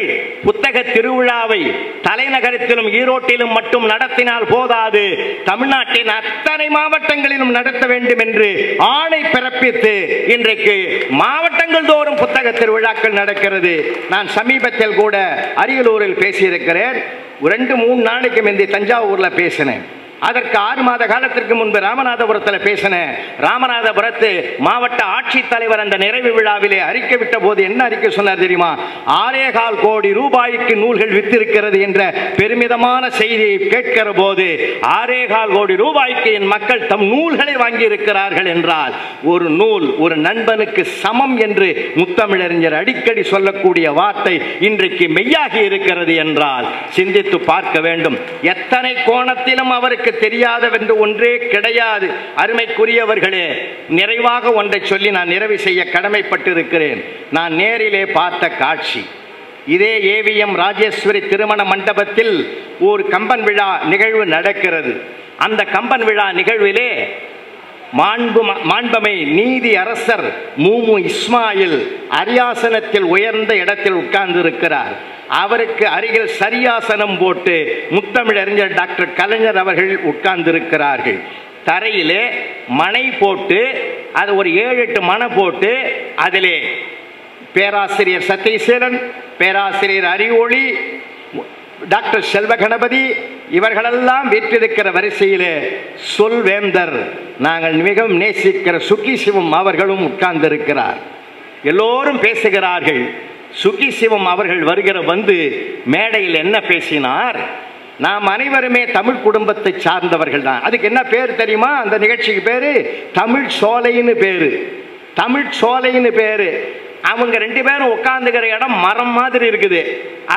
[SPEAKER 2] புத்தக திருவிழாவை தலைநகரத்திலும் ஈரோட்டிலும் மட்டும் நடத்தினால் போதாது, தமிழ்நாட்டின் அத்தனை மாவட்டங்களிலும் நடத்த வேண்டும் என்று ஆணை பிறப்பித்து இன்றைக்கு மாவட்டங்கள் தோறும் புத்தக திருவிழாக்கள் நடக்கிறது. நான் சமீபத்தில் கூட அரியலூரில் பேசியிருக்கிறேன். 2-3 நாளைக்கு முந்தி தஞ்சாவூர்ல பேசினேன். அதற்கு 6 மாத காலத்திற்கு முன்பு ராமநாதபுரத்தில் பேசினேன். ராமநாதபுரத்து மாவட்ட ஆட்சித்தலைவர் அந்த நிறைவு விழாவிலே அறிக்கை விட்ட போது என்ன அறிக்கை சொன்னார் தெரியுமா? 6.25 கோடி ரூபாய்க்கு நூல்கள் வித்திருக்கிறது என்ற பெருமிதமான செய்தியை கேட்கிற போது 6.25 கோடி ரூபாய்க்கு என் மக்கள் தம் நூல்களை வாங்கி இருக்கிறார்கள் என்றால் ஒரு நூல் ஒரு நண்பனுக்கு சமம் என்று முத்தமிழறிஞர் அடிக்கடி சொல்லக்கூடிய வார்த்தை இன்றைக்கு மெய்யாகி இருக்கிறது என்றால் சிந்தித்து பார்க்க வேண்டும். எத்தனை கோணத்திலும் அவருக்கு தெரியாதவென்று ஒன்றே கிடையாது. அருமைக்குரியவர்களே, நிறைவாக ஒன்றை சொல்லி நான் நிறைவு செய்ய கடமைப்பட்டிருக்கிறேன். நான் நேரிலே பார்த்த காட்சி இதே ஏவிஎம் ராஜேஸ்வரி திருமண மண்டபத்தில் ஒரு கம்பன் விழா நிகழ்வு நடக்கிறது. அந்த கம்பன் விழா நிகழ்விலே மாண்பமை நீதி அரசர் மூமு இஸ்மாயில் அரியாசனத்தில் உயர்ந்த இடத்தில் உட்கார்ந்து இருக்கிறார். அவருக்கு அருகில் சரியாசனம் போட்டு முத்தமிழறிஞர் டாக்டர் கலைஞர் அவர்கள் உட்கார்ந்திருக்கிறார்கள். தரையிலே மனை போட்டு அது ஒரு 7-8 மனை போட்டு அதிலே பேராசிரியர் சத்யசீலன், பேராசிரியர் அறிவொளி, டாக்டர் செல்வ கணபதி இவர்களெல்லாம் வீற்றிருக்கிற வரிசையிலே சொல்வேந்தர் நாங்கள் மிகவும் நேசிக்கிற சுக்கி சிவம் அவர்களும் உட்கார்ந்திருக்கிறார். எல்லோரும் பேசுகிறார்கள். சுக்கி சிவம் அவர்கள் வருகிற மேடையில் என்ன பேசினார்? நாம் அனைவருமே தமிழ் குடும்பத்தை சார்ந்தவர்கள் தான். அதுக்கு என்ன பேர் தெரியுமா? அந்த நிகழ்ச்சிக்கு பேரு தமிழ் சோலைன்னு பேரு. தமிழ் சோலைன்னு பேரு. அவங்க 2 பேரும் உட்காந்துக்கிற இடம் மரம் மாதிரி இருக்குது.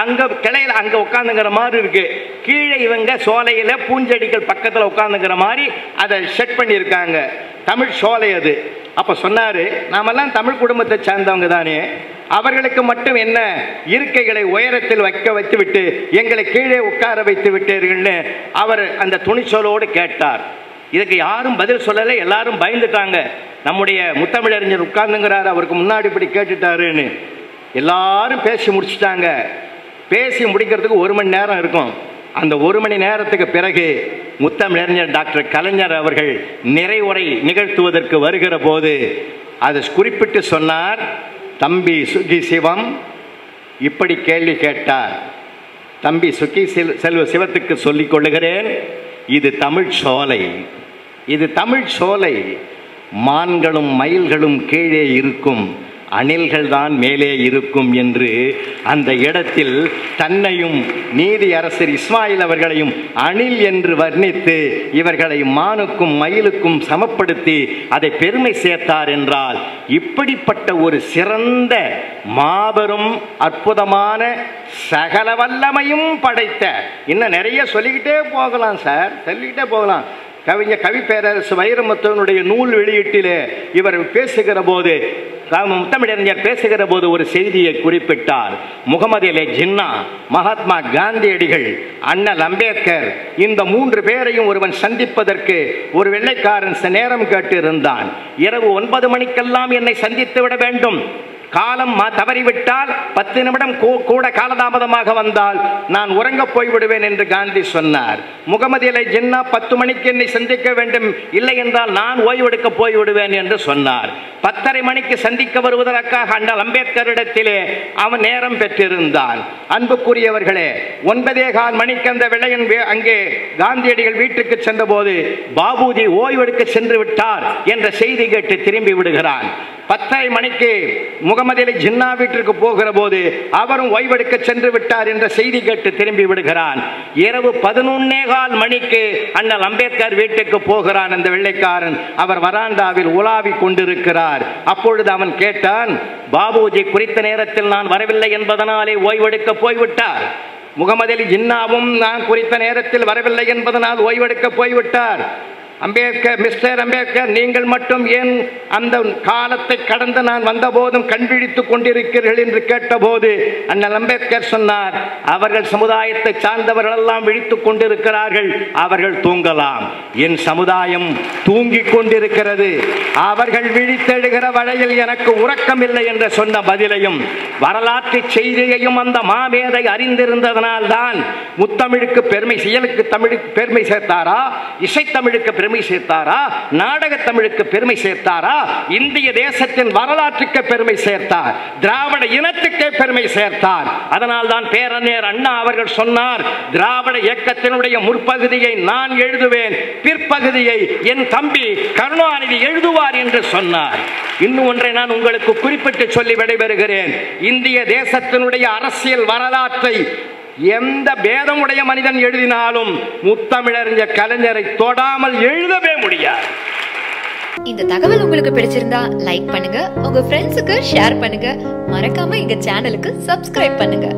[SPEAKER 2] அங்க கிளையில அங்க உட்காந்துங்கிற மாதிரி இருக்கு. கீழே இவங்க சோலையில பூஞ்செடிகள் பக்கத்தில் உட்காந்துங்கிற மாதிரி அதை செட் பண்ணியிருக்காங்க. தமிழ் சோலை அது. அப்ப சொன்னாரு, நாமெல்லாம் தமிழ் குடும்பத்தை சார்ந்தவங்க தானே, அவர்களுக்கு மட்டும் என்ன இருக்கைகளை உயரத்தில் வைத்து விட்டு எங்களை கீழே உட்கார வைத்து விட்டீர்கள்னு அவர் அந்த துணிச்சலோடு கேட்டார். இதுக்கு யாரும் பதில் சொல்லலை. எல்லாரும் பயந்துட்டாங்க. நம்முடைய முத்தமிழறிஞர் உட்கார்ந்துங்கிறாரு, அவருக்கு முன்னாடி இப்படி கேட்டுட்டாருன்னு. எல்லாரும் பேசி முடிச்சுட்டாங்க. பேசி முடிக்கிறதுக்கு 1 மணி நேரம் இருக்கும். அந்த 1 மணி நேரத்துக்கு பிறகு முத்தமிழறிஞர் டாக்டர் கலைஞர் அவர்கள் நிறைவுரை நிகழ்த்துவதற்கு வருகிற போது அதை குறிப்பிட்டு சொன்னார். தம்பி சுகி சிவம் இப்படி கேள்வி கேட்டார், தம்பி சுக்கி செல்வ சிவத்துக்கு சொல்லிக் கொள்ளுகிறேன், இது தமிழ் சோலை, இது தமிழ் சோலை. மான்களும் மயில்களும் கீழே இருக்கும், அணில்கள் தான் மேலே இருக்கும் என்று அந்த இடத்தில் தன்னையும் நீதி அரசர் இஸ்மாயில் அவர்களையும் அணில் என்று வர்ணித்து இவர்களை மானுக்கும் மயிலுக்கும் சமப்படுத்தி அதை பெருமை சேர்த்தார் என்றால், இப்படிப்பட்ட ஒரு சிறந்த மாபெரும் அற்புதமான சகல வல்லமையும் படைத்த, இன்னும் நிறைய சொல்லிக்கிட்டே போகலாம் சார், சொல்லிக்கிட்டே போகலாம். கவிஞர் கவி பேரரசு வைரமுத்துவனுடைய நூல் வெளியீட்டிலே இவர் பேசுகிற போது, முத்தமிழறிஞர் பேசுகிற போது ஒரு செய்தியை குறிப்பிட்டார். முகமது அலி ஜின்னா, மகாத்மா காந்தியடிகள், அண்ணல் அம்பேத்கர், இந்த 3 பேரையும் ஒருவன் சந்திப்பதற்கு ஒரு வெள்ளைக்காரன் நேரம் கேட்டிருந்தான். இரவு 9 மணிக்கெல்லாம் என்னை சந்தித்து விட வேண்டும், காலம் தவறிவிட்டால் 10 நிமிடம் கூட காலதாமதமாக வந்தால் நான் உறங்க போய்விடுவேன் என்று காந்தி சொன்னார். முகமது அலி ஜின்னா 10 மணிக்கு என்னை சந்திக்க வேண்டும், இல்லை என்றால் நான் ஓய்வெடுக்க போய்விடுவேன் என்று சொன்னார். 10:30 மணிக்கு சந்திக்க வருவதற்காக அண்ணல் அம்பேத்கரிடத்திலே அவன் நேரம் பெற்றிருந்தான். அன்புக்குரியவர்களே, 9:15 மணிக்கு அந்த வெள்ளையன் அங்கே காந்தியடிகள் வீட்டுக்கு சென்ற போது பாபுஜி ஓய்வெடுக்க சென்று விட்டார் என்ற செய்தி கேட்டு திரும்பி விடுகிறான். 10:30 மணிக்கு முகமது அலி ஜின்னா வீட்டிற்கு போகிற போது அவரும் ஓய்வெடுக்க சென்று விட்டார் என்ற செய்தி கேட்டு திரும்பி விடுகிறான். இரவு 11:15 மணிக்கு அண்ணல் அம்பேத்கர் வீட்டுக்கு போகிறான் அந்த வெள்ளைக்காரன். அவர் வராண்டாவில் உலாவிக் கொண்டிருக்கிறார். அப்பொழுது அவன் கேட்டான், பாபுஜி குறித்த நேரத்தில் நான் வரவில்லை என்பதனாலே ஓய்வெடுக்க போய்விட்டார். முகமது அலி ஜின்னாவும் நான் குறித்த நேரத்தில் வரவில்லை என்பதனால் ஓய்வெடுக்க போய்விட்டார். அம்பேத்கர், மிஸ்டர் அம்பேத்கர், நீங்கள் மட்டும் ஏன் அந்த காலத்தை கடந்து நான் வந்த போதும் கண்விழித்துக் கொண்டிருக்கிறீர்கள் என்று கேட்டபோது அண்ணல் அம்பேத்கர் சொன்னார், அவர்கள் சமுதாயத்தை சார்ந்தவர்கள் எல்லாம் விழித்துக் கொண்டிருக்கிறார்கள், அவர்கள் தூங்கலாம், என் சமுதாயம் தூங்கிக் கொண்டிருக்கிறது, அவர்கள் விழித்தெழுகிற வழியில் எனக்கு உறக்கம் இல்லை என்று சொன்ன பதிலையும் வரலாற்று செய்தியையும் அந்த மாமேதை அறிந்திருந்ததனால் தான் முத்தமிழுக்கு பெருமை, செயலுக்கு தமிழுக்கு பெருமை சேர்த்தாரா, இசைத்தமிழுக்கு பெருமை சேர்த்தாரா, நாடக தமிழுக்கு பெருமை சேர்த்தாரா, இந்திய தேசத்தின் வரலாற்றுக்கு பெருமை சேர்த்தார், திராவிட இனத்துக்கு பெருமை சேர்த்தார். அதனால் தான் பேரறிஞர் அண்ணா அவர்கள் சொன்னார், திராவிட இயக்கத்தினுடைய முற்பகுதியை நான் எழுதுவேன், பிற்பகுதியை என் தம்பி கருணாநிதி எழுதுவார் என்று சொன்னார். இன்னும் ஒன்றை நான் உங்களுக்கு குறிப்பிட்டு சொல்லி விடைபெறுகிறேன். இந்திய தேசத்தினுடைய அரசியல் வரலாற்றை எந்த பேதமுடைய மனிதன் எழுதினாலும் முத்தமிழறிஞர் கலைஞரை தொடாமல் எழுதவே முடியாது.
[SPEAKER 3] இந்த தகவல் உங்களுக்கு பிடிச்சிருந்தா லைக் பண்ணுங்க, உங்க ஃப்ரெண்ட்ஸுக்கு ஷேர் பண்ணுங்க, மறக்காம எங்க சேனலுக்கு சப்ஸ்கிரைப் பண்ணுங்க.